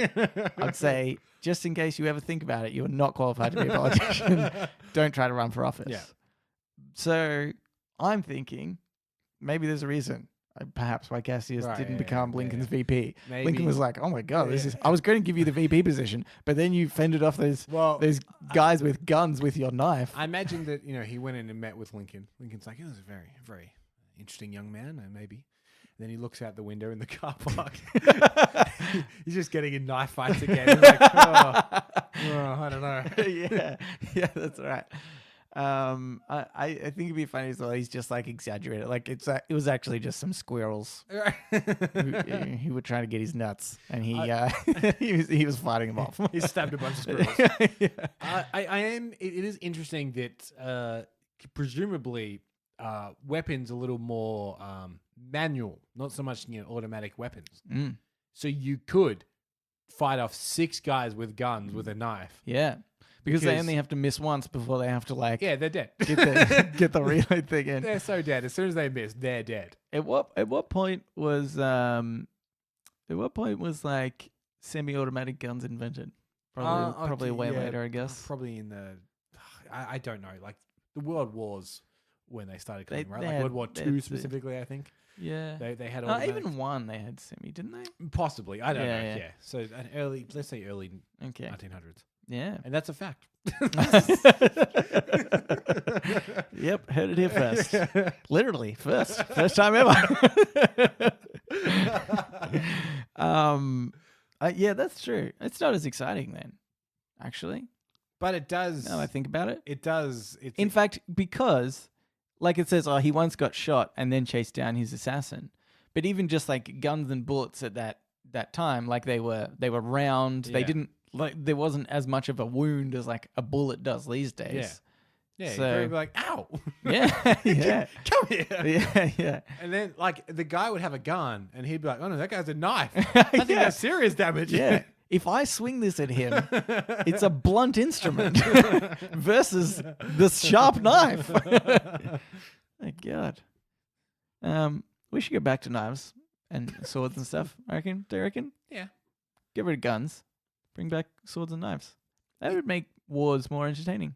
[SPEAKER 1] I'd say, just in case you ever think about it, you're not qualified to be a politician. Don't try to run for office.
[SPEAKER 2] Yeah.
[SPEAKER 1] So I'm thinking maybe there's a reason. Perhaps why Cassius
[SPEAKER 2] Right,
[SPEAKER 1] didn't
[SPEAKER 2] yeah,
[SPEAKER 1] become
[SPEAKER 2] yeah,
[SPEAKER 1] Lincoln's
[SPEAKER 2] yeah.
[SPEAKER 1] VP.
[SPEAKER 2] Maybe.
[SPEAKER 1] Lincoln was like, "Oh my god, this
[SPEAKER 2] Yeah.
[SPEAKER 1] is." I was going to give you the VP position, but then you fended off those guys with guns with your knife.
[SPEAKER 2] I imagine that he went in and met with Lincoln. Lincoln's like, "He was a very, very interesting young man, maybe." And then he looks out the window in the car park. He's just getting in knife fights again. He's like, I don't know.
[SPEAKER 1] yeah, that's right. I think it'd be funny as well. He's just like exaggerated. Like it was actually just some squirrels who were trying to get his nuts, and he was fighting them off.
[SPEAKER 2] He stabbed a bunch of squirrels. It is interesting that presumably weapons a little more manual, not so much automatic weapons. So you could fight off 6 guys with guns with a knife.
[SPEAKER 1] Yeah. Because they only have to miss once before they have to
[SPEAKER 2] they're dead.
[SPEAKER 1] get the reload thing in.
[SPEAKER 2] They're so dead. As soon as they miss, they're dead.
[SPEAKER 1] At what point was like semi-automatic guns invented? Probably way later, I guess.
[SPEAKER 2] Probably in the I don't know, like the World Wars when they started coming, right?
[SPEAKER 1] They
[SPEAKER 2] Like
[SPEAKER 1] had-
[SPEAKER 2] World War II specifically, I think.
[SPEAKER 1] Yeah.
[SPEAKER 2] They had
[SPEAKER 1] Even one they had semi, didn't they?
[SPEAKER 2] possibly. I don't know.
[SPEAKER 1] Yeah.
[SPEAKER 2] Yeah. So let's say early
[SPEAKER 1] Okay.
[SPEAKER 2] 1900s.
[SPEAKER 1] Yeah.
[SPEAKER 2] And that's a fact.
[SPEAKER 1] Yep, heard it here first. Literally, first time ever. Yeah, that's true. It's not as exciting then, actually.
[SPEAKER 2] But it does.
[SPEAKER 1] Now I think about it.
[SPEAKER 2] It does.
[SPEAKER 1] In fact, because, like it says, he once got shot and then chased down his assassin. But even just like guns and bullets at that time, like they were round. They
[SPEAKER 2] Yeah.
[SPEAKER 1] didn't there wasn't as much of a wound as like a bullet does these days.
[SPEAKER 2] Yeah.
[SPEAKER 1] So-
[SPEAKER 2] You'd be like, ow.
[SPEAKER 1] Yeah, yeah,
[SPEAKER 2] Come here.
[SPEAKER 1] yeah.
[SPEAKER 2] And then, like, the guy would have a gun, and he'd be like, "Oh no, that guy's a knife. I think that's serious damage."
[SPEAKER 1] Yeah. If I swing this at him, it's a blunt instrument versus this sharp knife. My God. We should go back to knives and swords and stuff. I reckon. Do you reckon?
[SPEAKER 2] Yeah.
[SPEAKER 1] Get rid of guns. Bring back swords and knives. That would make wars more entertaining.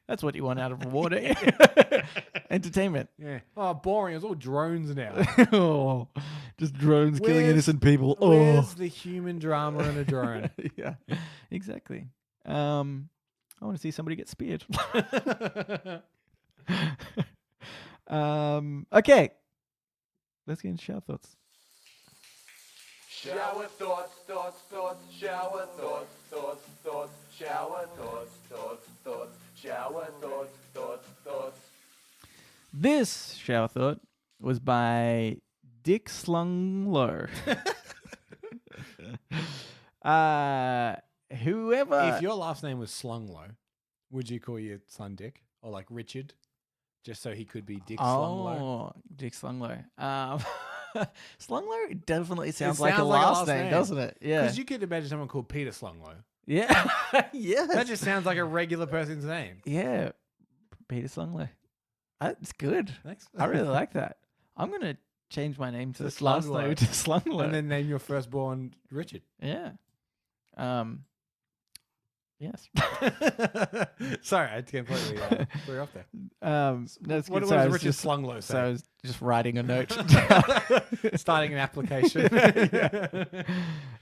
[SPEAKER 1] That's what you want out of a war, don't you? Entertainment.
[SPEAKER 2] Yeah. Oh, boring. It's all drones now.
[SPEAKER 1] Oh, just drones killing
[SPEAKER 2] Where's-
[SPEAKER 1] innocent people.
[SPEAKER 2] Where's the human drama in a drone?
[SPEAKER 1] Yeah, exactly. I want to see somebody get speared. Okay, let's get into shower thoughts.
[SPEAKER 3] Shower thoughts, shower thoughts, shower thoughts, shower thoughts.
[SPEAKER 1] This shower thought was by Dick Slunglow. Whoever.
[SPEAKER 2] If your last name was Slunglow, would you call your son Dick or like Richard, just so he could be Dick Slunglow?
[SPEAKER 1] Oh, Dick Slunglow. Slunglow definitely sounds like a
[SPEAKER 2] sounds like a
[SPEAKER 1] last
[SPEAKER 2] last
[SPEAKER 1] name,
[SPEAKER 2] name.
[SPEAKER 1] doesn't it? Yeah.
[SPEAKER 2] Because you could imagine someone called Peter Slunglow.
[SPEAKER 1] Yeah. Yes.
[SPEAKER 2] That just sounds like a regular person's name.
[SPEAKER 1] Yeah. Peter Slunglow. It's good.
[SPEAKER 2] Thanks.
[SPEAKER 1] I really like that. I'm going to change my name to
[SPEAKER 2] To
[SPEAKER 1] this last
[SPEAKER 2] Slunglow.
[SPEAKER 1] name to Slunglow.
[SPEAKER 2] And then name your firstborn Richard.
[SPEAKER 1] Yeah. Yes.
[SPEAKER 2] Sorry, I completely threw you off there.
[SPEAKER 1] That's
[SPEAKER 2] What
[SPEAKER 1] good.
[SPEAKER 2] was
[SPEAKER 1] So I was
[SPEAKER 2] Richard
[SPEAKER 1] just,
[SPEAKER 2] Slunglow
[SPEAKER 1] so I
[SPEAKER 2] say?
[SPEAKER 1] was just writing a note.
[SPEAKER 2] Starting an application.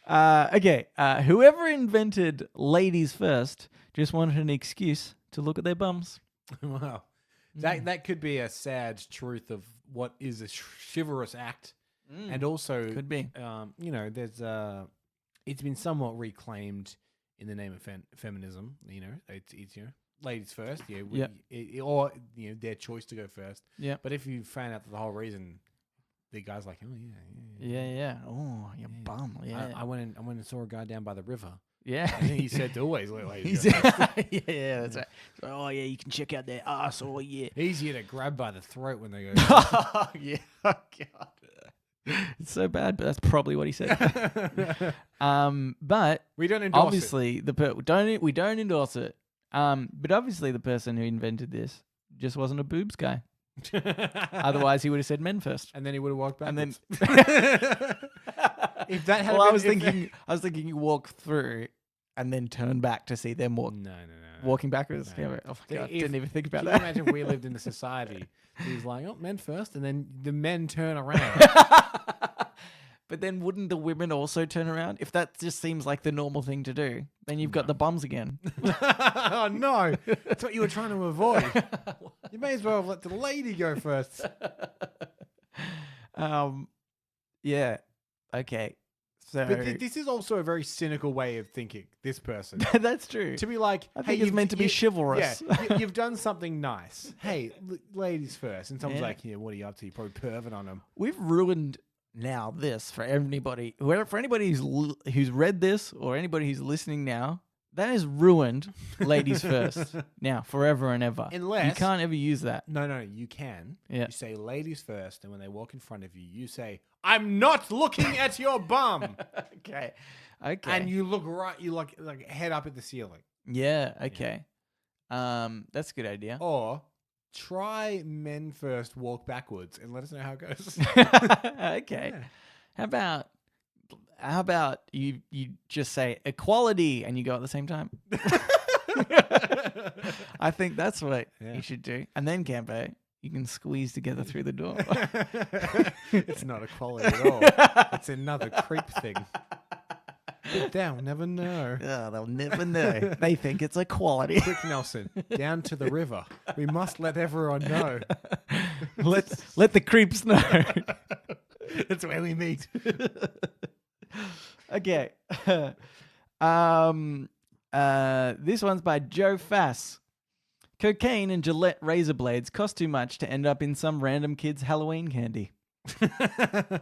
[SPEAKER 1] Okay. Whoever invented ladies first just wanted an excuse to look at their bums.
[SPEAKER 2] Wow. That could be a sad truth of what is a chivalrous act. And also,
[SPEAKER 1] Could be.
[SPEAKER 2] There's it's been somewhat reclaimed in the name of feminism. It's ladies first. Yeah.
[SPEAKER 1] Yep.
[SPEAKER 2] Or their choice to go first.
[SPEAKER 1] Yeah.
[SPEAKER 2] But if you find out that the whole reason, the guy's like, oh yeah.
[SPEAKER 1] Yeah. Oh, your bum. Yeah.
[SPEAKER 2] I went and saw a guy down by the river.
[SPEAKER 1] Yeah.
[SPEAKER 2] And he said to always let ladies
[SPEAKER 1] He's-
[SPEAKER 2] go first.
[SPEAKER 1] yeah, that's right. So, oh, yeah, you can check out their ass. Oh, yeah.
[SPEAKER 2] Easier to grab by the throat when they go.
[SPEAKER 1] Oh, yeah. Oh, God. It's so bad, but that's probably what he said. But
[SPEAKER 2] We don't endorse
[SPEAKER 1] obviously, we don't endorse it. But obviously, the person who invented this just wasn't a boobs guy.
[SPEAKER 2] it.
[SPEAKER 1] Otherwise, he would have said men first.
[SPEAKER 2] And then he would have walked back.
[SPEAKER 1] And then,
[SPEAKER 2] if that had
[SPEAKER 1] well,
[SPEAKER 2] been,
[SPEAKER 1] I was thinking you walk through, and then turn back to see them
[SPEAKER 2] No.
[SPEAKER 1] walking backwards.
[SPEAKER 2] No.
[SPEAKER 1] Yeah, oh my God,
[SPEAKER 2] If-
[SPEAKER 1] didn't even think about
[SPEAKER 2] Can you
[SPEAKER 1] that.
[SPEAKER 2] imagine if we lived in a society? He's like, oh, men first, and then the men turn around.
[SPEAKER 1] But then wouldn't the women also turn around? If that just seems like the normal thing to do, then you've got the bums again.
[SPEAKER 2] Oh no, that's what you were trying to avoid. You may as well have let the lady go first.
[SPEAKER 1] Yeah. Okay. So
[SPEAKER 2] But this is also a very cynical way of thinking. This person
[SPEAKER 1] that's true.
[SPEAKER 2] to be like,
[SPEAKER 1] I
[SPEAKER 2] hey,
[SPEAKER 1] think it's
[SPEAKER 2] you've-
[SPEAKER 1] meant to be chivalrous.
[SPEAKER 2] Yeah, you've done something nice. Hey, ladies first, and someone's
[SPEAKER 1] Yeah.
[SPEAKER 2] like, yeah, what are you up to? You're probably perving on them.
[SPEAKER 1] We've ruined now this for anybody. For anybody who's read this or anybody who's listening now, that is ruined. Ladies first. Now, forever and ever.
[SPEAKER 2] Unless-
[SPEAKER 1] you can't ever use that.
[SPEAKER 2] No, you can.
[SPEAKER 1] Yeah.
[SPEAKER 2] You say ladies first, and when they walk in front of you, you say, I'm not looking at your bum.
[SPEAKER 1] Okay. Okay.
[SPEAKER 2] And you look right, you like head up at the ceiling.
[SPEAKER 1] yeah. Okay. That's a good idea.
[SPEAKER 2] Or try men first, walk backwards, and let us know how it goes.
[SPEAKER 1] Okay.
[SPEAKER 2] Yeah.
[SPEAKER 1] How about you just say equality and you go at the same time? I think that's what
[SPEAKER 2] Yeah.
[SPEAKER 1] you should do. And then Campo, you can squeeze together through the door.
[SPEAKER 2] It's not equality at all. It's another creep thing. They'll never know.
[SPEAKER 1] Oh, they'll never know. They think it's equality.
[SPEAKER 2] Quick, Nelson, down to the river. We must let everyone know.
[SPEAKER 1] let the creeps know.
[SPEAKER 2] That's where we meet.
[SPEAKER 1] Okay. This one's by Joe Fass. Cocaine and Gillette razor blades cost too much to end up in some random kid's Halloween candy. I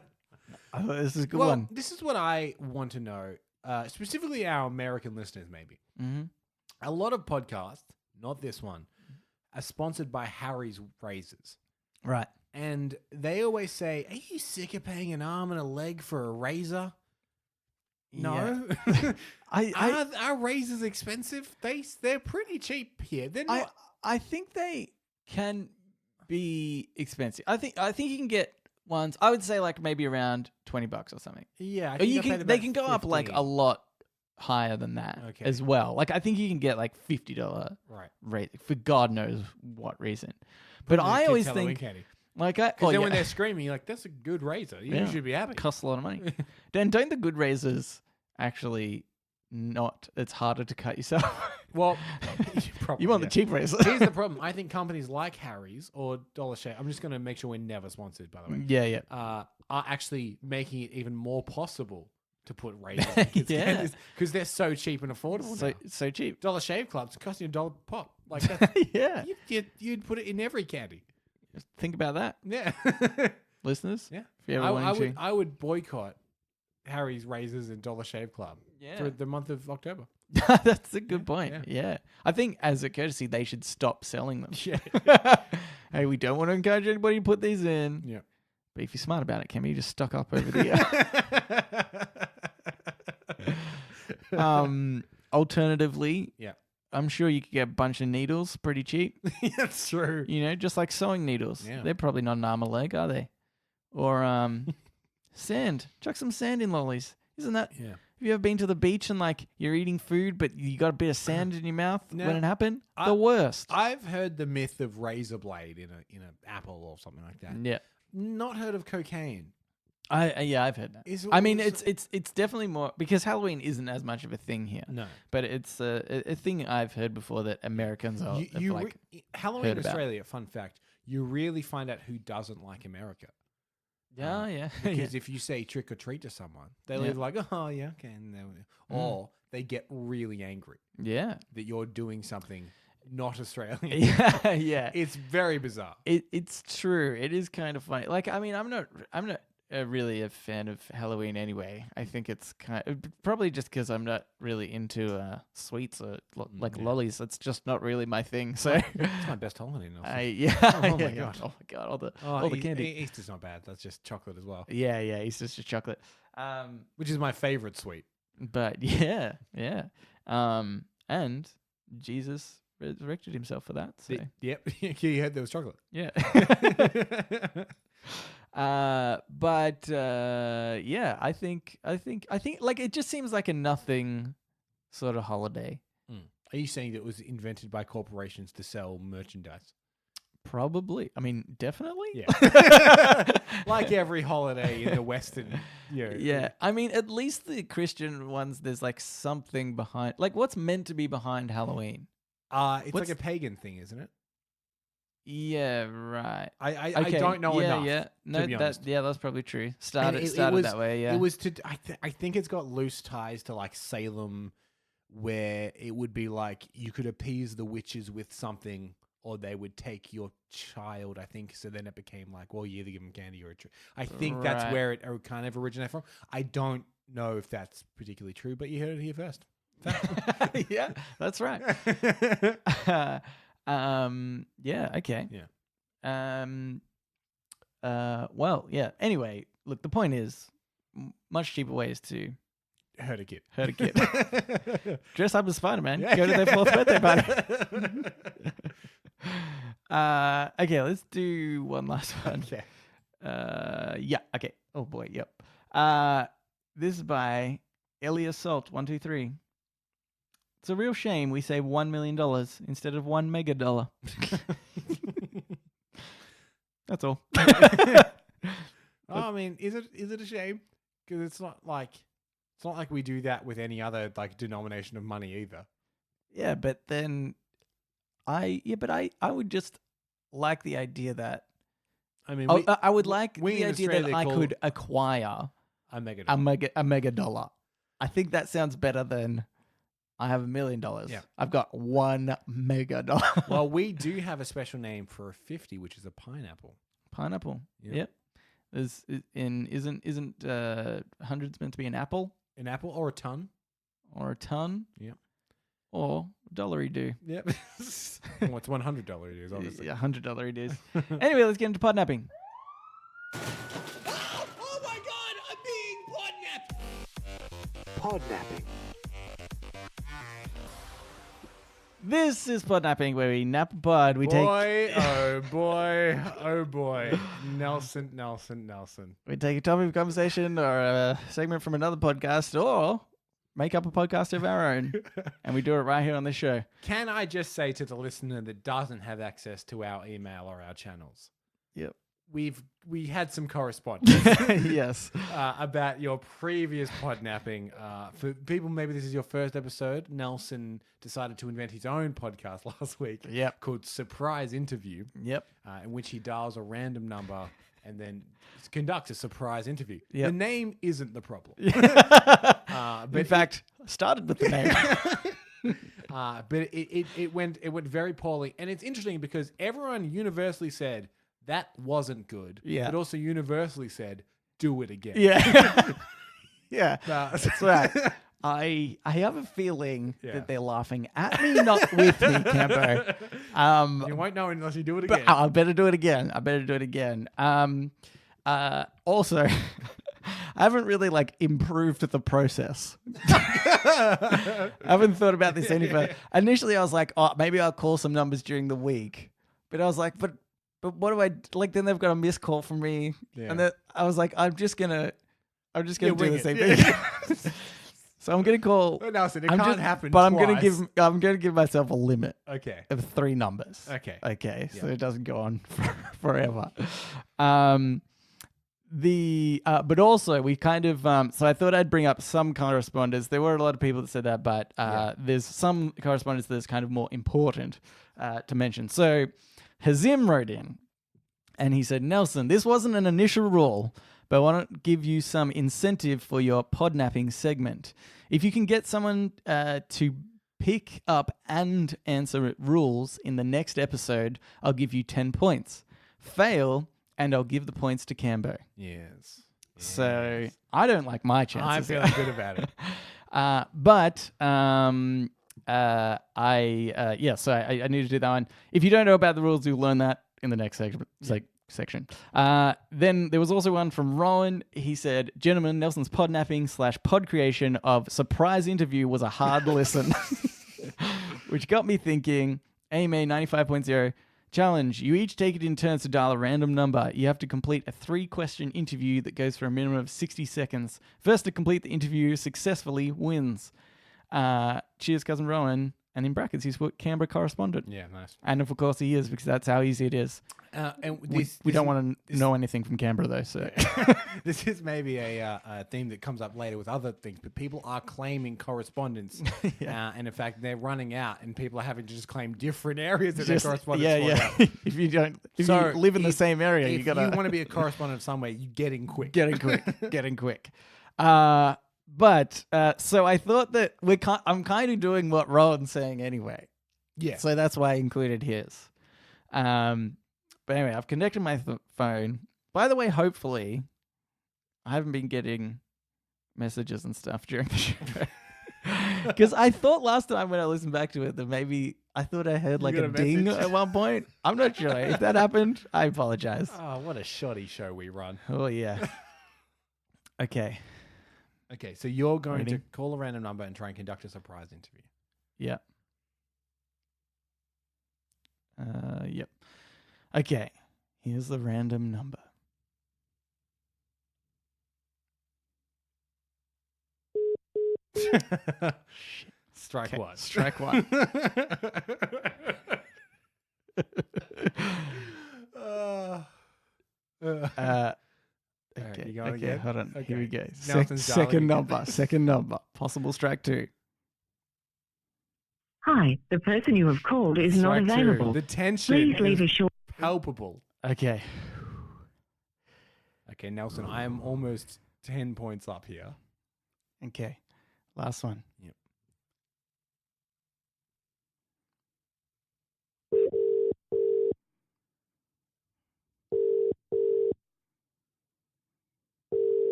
[SPEAKER 1] thought this is a good one.
[SPEAKER 2] This is what I want to know, specifically our American listeners, maybe.
[SPEAKER 1] Mm-hmm.
[SPEAKER 2] A lot of podcasts, not this one, are sponsored by Harry's Razors.
[SPEAKER 1] Right.
[SPEAKER 2] And they always say, are you sick of paying an arm and a leg for a razor? No. Are razors expensive? They're pretty cheap here. They're not.
[SPEAKER 1] I think they can be expensive. I think you can get ones. I would say like maybe around $20 or something.
[SPEAKER 2] Yeah.
[SPEAKER 1] Or they can go up like a lot higher than that as well. Like I think you can get like $50 rate for God knows what reason. But I always think like
[SPEAKER 2] because then when they're screaming, you're like, that's a good razor. You should be happy.
[SPEAKER 1] It costs a lot of money. Then don't the good razors actually not? It's harder to cut yourself.
[SPEAKER 2] Well,
[SPEAKER 1] you want the cheap razor.
[SPEAKER 2] Here's the problem. I think companies like Harry's or Dollar Shave, I'm just going to make sure we're never sponsored, by the way.
[SPEAKER 1] Yeah.
[SPEAKER 2] Are actually making it even more possible to put razors in kids' candies because they're so cheap and affordable now.
[SPEAKER 1] So cheap.
[SPEAKER 2] Dollar Shave Club's costing $1 pop. Like that's,
[SPEAKER 1] Yeah.
[SPEAKER 2] You'd put it in every candy.
[SPEAKER 1] Just think about that,
[SPEAKER 2] Yeah.
[SPEAKER 1] listeners.
[SPEAKER 2] Yeah.
[SPEAKER 1] If you ever want to.
[SPEAKER 2] I would boycott Harry's Razors and Dollar Shave Club for
[SPEAKER 1] Yeah.
[SPEAKER 2] the month of October.
[SPEAKER 1] That's a good point. Yeah. I think as a courtesy, they should stop selling them.
[SPEAKER 2] Yeah.
[SPEAKER 1] Hey, we don't want to encourage anybody to put these in.
[SPEAKER 2] Yeah.
[SPEAKER 1] But if you're smart about it, Cammy, you just stock up over the year. Alternatively,
[SPEAKER 2] Yeah.
[SPEAKER 1] I'm sure you could get a bunch of needles pretty cheap.
[SPEAKER 2] That's true.
[SPEAKER 1] You know, just like sewing needles.
[SPEAKER 2] Yeah.
[SPEAKER 1] They're probably not an arm or leg, are they? Or sand. Chuck some sand in lollies. Isn't that?
[SPEAKER 2] Yeah.
[SPEAKER 1] Have you ever been to the beach and like you're eating food, but you got a bit of sand in your mouth
[SPEAKER 2] No.
[SPEAKER 1] when it happened? The worst.
[SPEAKER 2] I've heard the myth of razor blade in an apple or something like that.
[SPEAKER 1] Yeah.
[SPEAKER 2] Not heard of cocaine.
[SPEAKER 1] I've heard that. I mean, it's definitely more because Halloween isn't as much of a thing here.
[SPEAKER 2] No.
[SPEAKER 1] But it's a thing I've heard before that Americans are like.
[SPEAKER 2] Halloween
[SPEAKER 1] heard
[SPEAKER 2] in
[SPEAKER 1] about.
[SPEAKER 2] Australia, fun fact, you really find out who doesn't like America.
[SPEAKER 1] Yeah.
[SPEAKER 2] Because if you say trick or treat to someone, they're either like, oh, yeah, okay. And or they get really angry
[SPEAKER 1] Yeah.
[SPEAKER 2] that you're doing something not Australian.
[SPEAKER 1] Yeah.
[SPEAKER 2] It's very bizarre.
[SPEAKER 1] It's true. It is kind of funny. Like, I mean, I'm not really a fan of Halloween anyway. I think it's probably just because I'm not really into sweets or lollies. That's just not really my thing. So
[SPEAKER 2] It's my best holiday. Nelson.
[SPEAKER 1] Oh my
[SPEAKER 2] God.
[SPEAKER 1] Oh my god! All the candy.
[SPEAKER 2] Easter's not bad. That's just chocolate as well.
[SPEAKER 1] Yeah. It's just a chocolate.
[SPEAKER 2] Which is my favorite sweet.
[SPEAKER 1] But yeah. And Jesus resurrected himself for that. So
[SPEAKER 2] Yep. You heard there was chocolate.
[SPEAKER 1] yeah. But yeah, I think like it just seems like a nothing sort of holiday.
[SPEAKER 2] Are you saying that it was invented by corporations to sell merchandise?
[SPEAKER 1] Probably. I mean, definitely.
[SPEAKER 2] Yeah. Like every holiday in the Western.
[SPEAKER 1] Yeah. I mean, at least the Christian ones, there's like something behind. Like, what's meant to be behind Halloween?
[SPEAKER 2] It's
[SPEAKER 1] What's-
[SPEAKER 2] like a pagan thing, isn't it?
[SPEAKER 1] Yeah, right.
[SPEAKER 2] I
[SPEAKER 1] Okay,
[SPEAKER 2] don't know
[SPEAKER 1] yeah,
[SPEAKER 2] enough.
[SPEAKER 1] Yeah, no,
[SPEAKER 2] to be honest.
[SPEAKER 1] that's probably true.
[SPEAKER 2] And
[SPEAKER 1] Started
[SPEAKER 2] it
[SPEAKER 1] started
[SPEAKER 2] was-
[SPEAKER 1] that way. Yeah.
[SPEAKER 2] It was to. I think it's got loose ties to like Salem, where it would be like you could appease the witches with something, or they would take your child. I think so. Then it became like, well, you either give them candy or a treat. I think that's
[SPEAKER 1] Right.
[SPEAKER 2] where it kind of originated from. I don't know if that's particularly true, but you heard it here first.
[SPEAKER 1] Yeah, that's right. Yeah. Okay.
[SPEAKER 2] Yeah.
[SPEAKER 1] Well, yeah. Anyway, look, the point is, much cheaper ways to
[SPEAKER 2] Heard a kid.
[SPEAKER 1] hurt a kid. Dress up as Spiderman.
[SPEAKER 2] Yeah.
[SPEAKER 1] Go to their 4th birthday party. Okay, let's do one last one.
[SPEAKER 2] Okay.
[SPEAKER 1] Yeah. Okay. Oh boy. Yep. This is by Elias Salt 123. It's a real shame we saved $1 million instead of $1 megadollar. That's all.
[SPEAKER 2] I mean, is it a shame? Because it's not like we do that with any other like denomination of money either.
[SPEAKER 1] Yeah, but then I would just like the idea that
[SPEAKER 2] I mean,
[SPEAKER 1] I would like
[SPEAKER 2] we
[SPEAKER 1] the
[SPEAKER 2] in
[SPEAKER 1] idea that
[SPEAKER 2] Australia
[SPEAKER 1] I
[SPEAKER 2] call
[SPEAKER 1] could acquire
[SPEAKER 2] a mega.
[SPEAKER 1] a mega dollar. I think that sounds better than I have $1 million.
[SPEAKER 2] Yeah.
[SPEAKER 1] I've got $1 mega dollar.
[SPEAKER 2] Well, we do have a special name for a 50, which is a pineapple.
[SPEAKER 1] Pineapple.
[SPEAKER 2] Yep.
[SPEAKER 1] Yep. Isn't hundreds meant to be an apple
[SPEAKER 2] An apple or a ton?
[SPEAKER 1] or a ton?
[SPEAKER 2] Yep.
[SPEAKER 1] Or dollary do.
[SPEAKER 2] Yep. Well, it's $100 it is, obviously.
[SPEAKER 1] Yeah, $100 it is. Anyway, let's get into podnapping.
[SPEAKER 3] Oh my god, I'm being podnapped!
[SPEAKER 4] Podnapping.
[SPEAKER 1] This is podnapping, where we nap a pod. We take
[SPEAKER 2] oh boy. Nelson.
[SPEAKER 1] we take a topic of conversation or a segment from another podcast, or make up a podcast of our own, and we do it right here on this show.
[SPEAKER 2] Can I just say to the listener that doesn't have access to our email or our channels,
[SPEAKER 1] Yep.
[SPEAKER 2] we had some correspondence
[SPEAKER 1] Yes.
[SPEAKER 2] about your previous podnapping. For people, maybe this is your first episode. Nelson decided to invent his own podcast last week.
[SPEAKER 1] Yep.
[SPEAKER 2] Called Surprise Interview,
[SPEAKER 1] Yep.
[SPEAKER 2] in which he dials a random number and then conducts a surprise interview.
[SPEAKER 1] Yep.
[SPEAKER 2] The name isn't the problem.
[SPEAKER 1] But in fact, started with the name.
[SPEAKER 2] But it went very poorly, and it's interesting because everyone universally said that wasn't good.
[SPEAKER 1] Yeah.
[SPEAKER 2] But also universally said, do it again.
[SPEAKER 1] Yeah. Yeah.
[SPEAKER 2] That's
[SPEAKER 1] right. I have a feeling
[SPEAKER 2] Yeah.
[SPEAKER 1] that they're laughing at me, not with me, Cambo.
[SPEAKER 2] You won't know unless you do it
[SPEAKER 1] But
[SPEAKER 2] again.
[SPEAKER 1] I better do it again. Also, I haven't really like improved the process. I haven't thought about this any further. Initially, I was like, oh, maybe I'll call some numbers during the week. But I was like, but what do I like? Then they've got a missed call from me,
[SPEAKER 2] Yeah.
[SPEAKER 1] and then I was like, I'm just gonna do
[SPEAKER 2] wing
[SPEAKER 1] the
[SPEAKER 2] it.
[SPEAKER 1] same
[SPEAKER 2] Yeah.
[SPEAKER 1] thing. So I'm gonna call.
[SPEAKER 2] But Nelson, it
[SPEAKER 1] I'm
[SPEAKER 2] can't
[SPEAKER 1] just-
[SPEAKER 2] happen
[SPEAKER 1] But I'm
[SPEAKER 2] twice.
[SPEAKER 1] gonna give myself a limit
[SPEAKER 2] Okay.
[SPEAKER 1] of 3 numbers.
[SPEAKER 2] Okay.
[SPEAKER 1] Okay, so
[SPEAKER 2] Yeah.
[SPEAKER 1] it doesn't go on forever. But also we kind of so I thought I'd bring up some correspondence. There were a lot of people that said that, but there's some correspondence that's kind of more important to mention. So Hazim wrote in and he said, Nelson, this wasn't an initial rule, but I want to give you some incentive for your podnapping segment. If you can get someone to pick up and answer rules in the next episode, I'll give you 10 points. Fail, and I'll give the points to Cambo.
[SPEAKER 2] Yes.
[SPEAKER 1] So I don't like my
[SPEAKER 2] I'm
[SPEAKER 1] chances.
[SPEAKER 2] feeling good about it.
[SPEAKER 1] So I need to do that one. If you don't know about the rules, you'll learn that in the next section. Then there was also one from Rowan. He said, gentlemen, Nelson's podnapping/pod creation of surprise interview was a hard listen, which got me thinking. AMA 95.0 challenge. You each take it in turns to dial a random number. You have to complete a 3-question interview that goes for a minimum of 60 seconds. First to complete the interview successfully wins. cheers, cousin Rowan. And in brackets, he's put Canberra correspondent.
[SPEAKER 2] Yeah, nice.
[SPEAKER 1] And of course he is, because that's how easy it is.
[SPEAKER 2] And
[SPEAKER 1] We don't want to know anything from Canberra, though. So
[SPEAKER 2] this is maybe a theme that comes up later with other things, but people are claiming correspondence. And in fact, they're running out, and people are having to just claim different areas of their correspondence.
[SPEAKER 1] Yeah. If you live in the same area,
[SPEAKER 2] if you want to be a correspondent somewhere, you get in quick.
[SPEAKER 1] Getting quick. But so I thought that I'm kind of doing what Rowan's saying anyway.
[SPEAKER 2] Yeah.
[SPEAKER 1] So that's why I included his. But anyway, I've connected my phone. By the way, hopefully, I haven't been getting messages and stuff during the show. Because I thought last time when I listened back to it that maybe I thought I heard like a ding at one point. I'm not sure. If that happened, I apologize.
[SPEAKER 2] Oh, what a shoddy show we run.
[SPEAKER 1] Oh, yeah. Okay.
[SPEAKER 2] Okay, so you're going
[SPEAKER 1] Ready?
[SPEAKER 2] to call a random number and try and conduct a surprise interview.
[SPEAKER 1] Yeah. Yep. Okay. Here's the random number.
[SPEAKER 2] Strike one.
[SPEAKER 1] Strike one. Okay.
[SPEAKER 2] you going
[SPEAKER 1] Okay.
[SPEAKER 2] again?
[SPEAKER 1] Hold on.
[SPEAKER 2] Okay.
[SPEAKER 1] Here we go.
[SPEAKER 2] Nelson's
[SPEAKER 1] Second
[SPEAKER 2] dialing
[SPEAKER 1] number. Second number. Possible strike two.
[SPEAKER 4] Hi, the person you have called is not
[SPEAKER 1] Strike two.
[SPEAKER 4] available.
[SPEAKER 2] The tension
[SPEAKER 4] Please leave
[SPEAKER 2] is
[SPEAKER 4] a short.
[SPEAKER 2] palpable.
[SPEAKER 1] Okay.
[SPEAKER 2] Okay, Nelson, I am almost 10 points up here.
[SPEAKER 1] Okay. Last one.
[SPEAKER 2] Yep.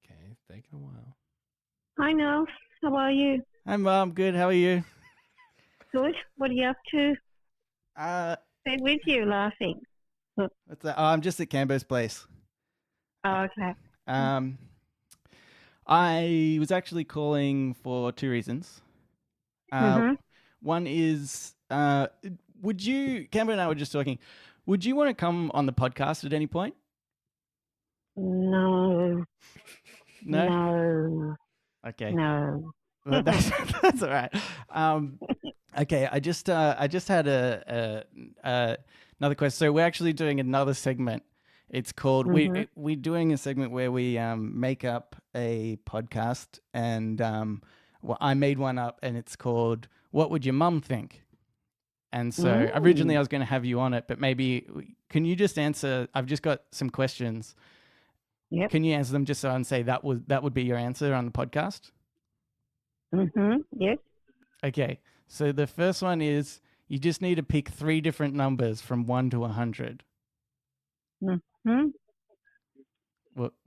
[SPEAKER 2] Okay, it's taking a while.
[SPEAKER 4] Hi, Nels. How are you?
[SPEAKER 1] Hi, Mom. Good. How are you?
[SPEAKER 4] Good. What are you up to?
[SPEAKER 1] Uh,
[SPEAKER 4] Stay with you, laughing.
[SPEAKER 1] what's that? Oh, I'm just at Cambo's place.
[SPEAKER 4] Oh, okay.
[SPEAKER 1] I was actually calling for two reasons. One is, would you, Cambo and I were just talking, would you want to come on the podcast at any point?
[SPEAKER 4] No.
[SPEAKER 1] No?
[SPEAKER 4] No.
[SPEAKER 1] Okay.
[SPEAKER 4] No.
[SPEAKER 1] Well, that's all right. Okay, I just had another question. So we're actually doing another segment. It's called we're doing a segment where we make up a podcast, and well, I made one up, and it's called "What Would Your Mum Think?" And so originally I was going to have you on it, but maybe can you just answer? I've just got some questions.
[SPEAKER 4] Yep.
[SPEAKER 1] Can you answer them just so I can say that would be your answer on the podcast?
[SPEAKER 4] Yes.
[SPEAKER 1] Okay. So the first one is you just need to pick 3 different numbers from 1 to 100. What,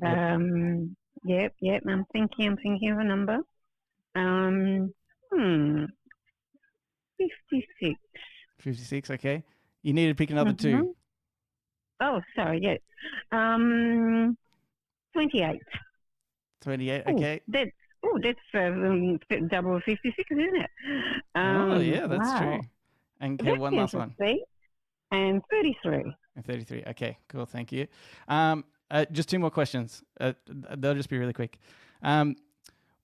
[SPEAKER 4] Yep. I'm thinking of a number. 56.
[SPEAKER 1] 56, okay. You need to pick another 2.
[SPEAKER 4] Oh, sorry, yes. 28.
[SPEAKER 1] 28, okay.
[SPEAKER 4] That's double 56, isn't it?
[SPEAKER 1] Oh, yeah, that's
[SPEAKER 4] wow.
[SPEAKER 1] true. And okay, one last one.
[SPEAKER 4] And 33.
[SPEAKER 1] And 33, okay, cool, thank you. Just 2 more questions. They'll just be really quick.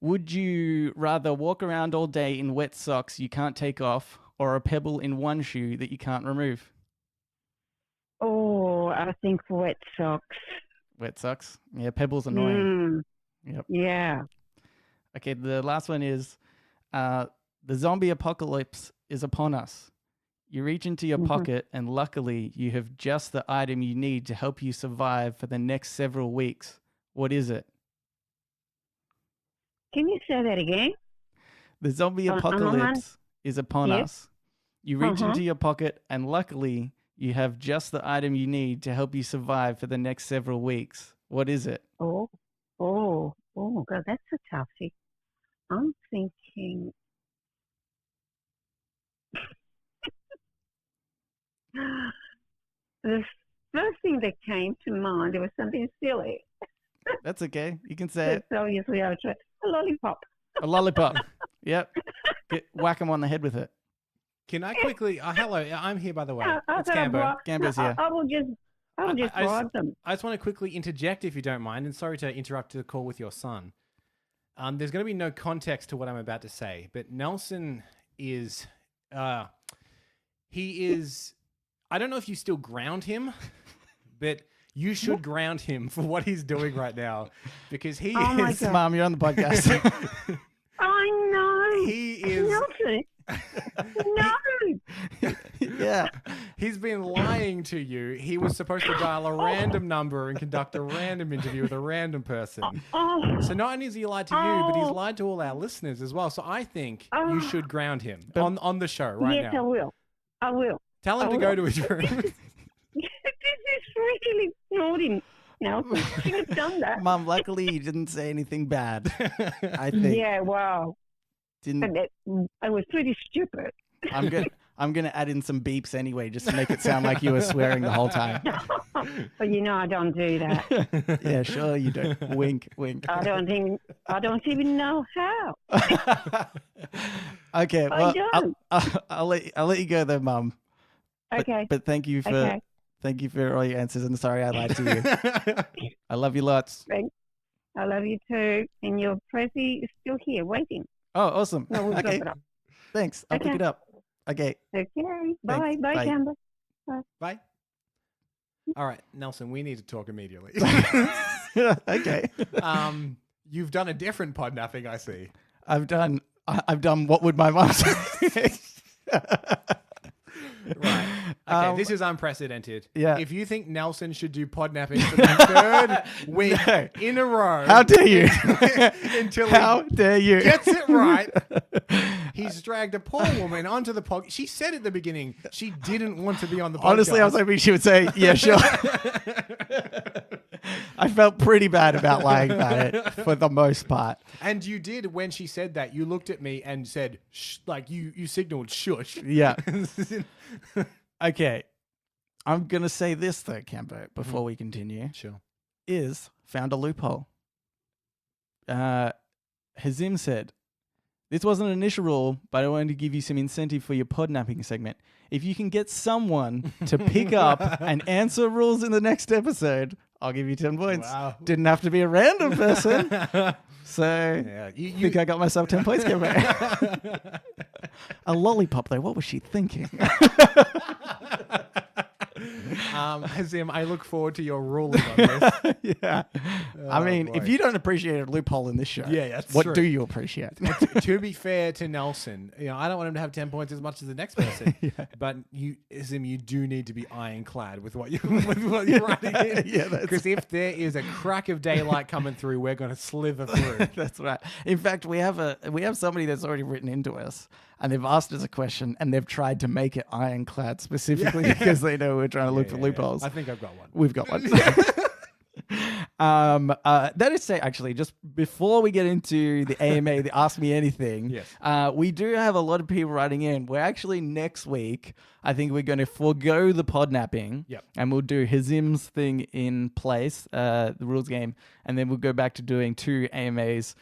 [SPEAKER 1] Would you rather walk around all day in wet socks you can't take off, or a pebble in one shoe that you can't remove?
[SPEAKER 4] Oh, I think wet socks.
[SPEAKER 1] Wet socks? Yeah, pebble's annoying. Yep.
[SPEAKER 4] Yeah.
[SPEAKER 1] Okay, the last one is the zombie apocalypse is upon us. You reach into your pocket, and luckily you have just the item you need to help you survive for the next several weeks. What is it?
[SPEAKER 4] Can you say that again?
[SPEAKER 1] The zombie apocalypse is upon us. You reach into your pocket, and luckily you have just the item you need to help you survive for the next several weeks. What is it?
[SPEAKER 4] Oh, God, that's a toughie. I'm thinking. The first thing that came to mind, it was something silly.
[SPEAKER 1] That's okay. You can say it.
[SPEAKER 4] So obviously I would try a lollipop.
[SPEAKER 1] A lollipop. Yep. Whack him on the head with it.
[SPEAKER 2] Can I quickly? Hello, I'm here by the way. It's
[SPEAKER 4] Gambo.
[SPEAKER 2] Gambo.
[SPEAKER 1] Gambo's here.
[SPEAKER 4] I will just I'll just bribe them.
[SPEAKER 2] I just want to quickly interject, if you don't mind, and sorry to interrupt the call with your son. There's going to be no context to what I'm about to say, but Nelson is, he is, I don't know if you still ground him, but you should ground him for what he's doing right now, because he
[SPEAKER 4] my
[SPEAKER 2] is.
[SPEAKER 4] God.
[SPEAKER 1] Mom, you're on the podcast.
[SPEAKER 4] I know.
[SPEAKER 2] He is.
[SPEAKER 4] Nelson. No.
[SPEAKER 1] Yeah.
[SPEAKER 2] He's been lying to you. He was supposed to dial a random number and conduct a random interview with a random person.
[SPEAKER 4] Oh,
[SPEAKER 2] So not only has he lied to you, but he's lied to all our listeners as well. So I think you should ground him on the show right
[SPEAKER 4] yes,
[SPEAKER 2] now.
[SPEAKER 4] I will. I will.
[SPEAKER 2] Tell him
[SPEAKER 4] I
[SPEAKER 2] to go
[SPEAKER 4] will.
[SPEAKER 2] to his room.
[SPEAKER 4] This is really naughty, Nelson. You shouldn't have done that.
[SPEAKER 1] Mom, luckily you didn't say anything bad. I think.
[SPEAKER 4] Yeah, wow.
[SPEAKER 1] Didn't.
[SPEAKER 4] I was pretty stupid.
[SPEAKER 1] I'm gonna add in some beeps anyway, just to make it sound like you were swearing the whole time.
[SPEAKER 4] But I don't do that.
[SPEAKER 1] Yeah, sure you do. Wink, wink.
[SPEAKER 4] I don't even know how.
[SPEAKER 1] Okay,
[SPEAKER 4] I
[SPEAKER 1] well,
[SPEAKER 4] don't.
[SPEAKER 1] I'll let you go there, Mum.
[SPEAKER 4] Okay.
[SPEAKER 1] But thank you for all your answers, and sorry I lied to you. I love you lots.
[SPEAKER 4] I love you too. And your Prezi is still here waiting.
[SPEAKER 1] Oh, awesome.
[SPEAKER 4] No, we'll
[SPEAKER 1] Okay,
[SPEAKER 4] drop it up.
[SPEAKER 1] thanks. I'll pick
[SPEAKER 4] Okay.
[SPEAKER 1] it up. Okay.
[SPEAKER 4] Okay. Bye.
[SPEAKER 1] Thanks.
[SPEAKER 4] Bye,
[SPEAKER 1] Bye.
[SPEAKER 4] Canberra.
[SPEAKER 2] Bye. All right, Nelson, we need to talk immediately.
[SPEAKER 1] Okay.
[SPEAKER 2] You've done a different podnapping, I see.
[SPEAKER 1] I've done what would my mom say?
[SPEAKER 2] Right. Okay, this is unprecedented.
[SPEAKER 1] Yeah.
[SPEAKER 2] If you think Nelson should do podnapping for the third week
[SPEAKER 1] No.
[SPEAKER 2] in a row.
[SPEAKER 1] How dare you?
[SPEAKER 2] Until
[SPEAKER 1] How dare you?
[SPEAKER 2] he gets it right. He's dragged a poor woman onto the podcast. She said at the beginning she didn't want to be on the podcast.
[SPEAKER 1] Honestly, I was hoping she would say, yeah, sure. I felt pretty bad about lying about it for the most part.
[SPEAKER 2] And you did, when she said that, you looked at me and said, shh, like you signaled shush.
[SPEAKER 1] Yeah. Okay. I'm going to say this, though, Cambo, before we continue.
[SPEAKER 2] Sure.
[SPEAKER 1] Is found a loophole. Hazim said, this wasn't an initial rule, but I wanted to give you some incentive for your podnapping segment. If you can get someone to pick up and answer rules in the next episode, I'll give you 10 points.
[SPEAKER 2] Wow.
[SPEAKER 1] Didn't have to be a random person. So
[SPEAKER 2] Yeah,
[SPEAKER 1] I think I got myself 10 points, Cambo. A lollipop, though. What was she thinking?
[SPEAKER 2] Hazim, I look forward to your ruling on this.
[SPEAKER 1] Yeah. I mean,
[SPEAKER 2] boy.
[SPEAKER 1] if you don't appreciate a loophole in this show,
[SPEAKER 2] Yeah, that's
[SPEAKER 1] what
[SPEAKER 2] true.
[SPEAKER 1] do you appreciate?
[SPEAKER 2] To be fair to Nelson, I don't want him to have 10 points as much as the next person. But Hazim, you do need to be ironclad with what you're writing in.
[SPEAKER 1] Yeah, that's
[SPEAKER 2] Because if there is a crack of daylight coming through, we're going to slither through.
[SPEAKER 1] That's right. In fact, we have somebody that's already written into us, and they've asked us a question, and they've tried to make it ironclad specifically because they know we're trying to look for loopholes.
[SPEAKER 2] I think I've got one.
[SPEAKER 1] We've got one. That is say, actually, just before we get into the AMA, the Ask Me Anything,
[SPEAKER 2] Yes.
[SPEAKER 1] we do have a lot of people writing in. We're actually next week, I think we're going to forego the podnapping,
[SPEAKER 2] Yep.
[SPEAKER 1] and we'll do Hazim's thing in place, the rules game, and then we'll go back to doing 2 AMAs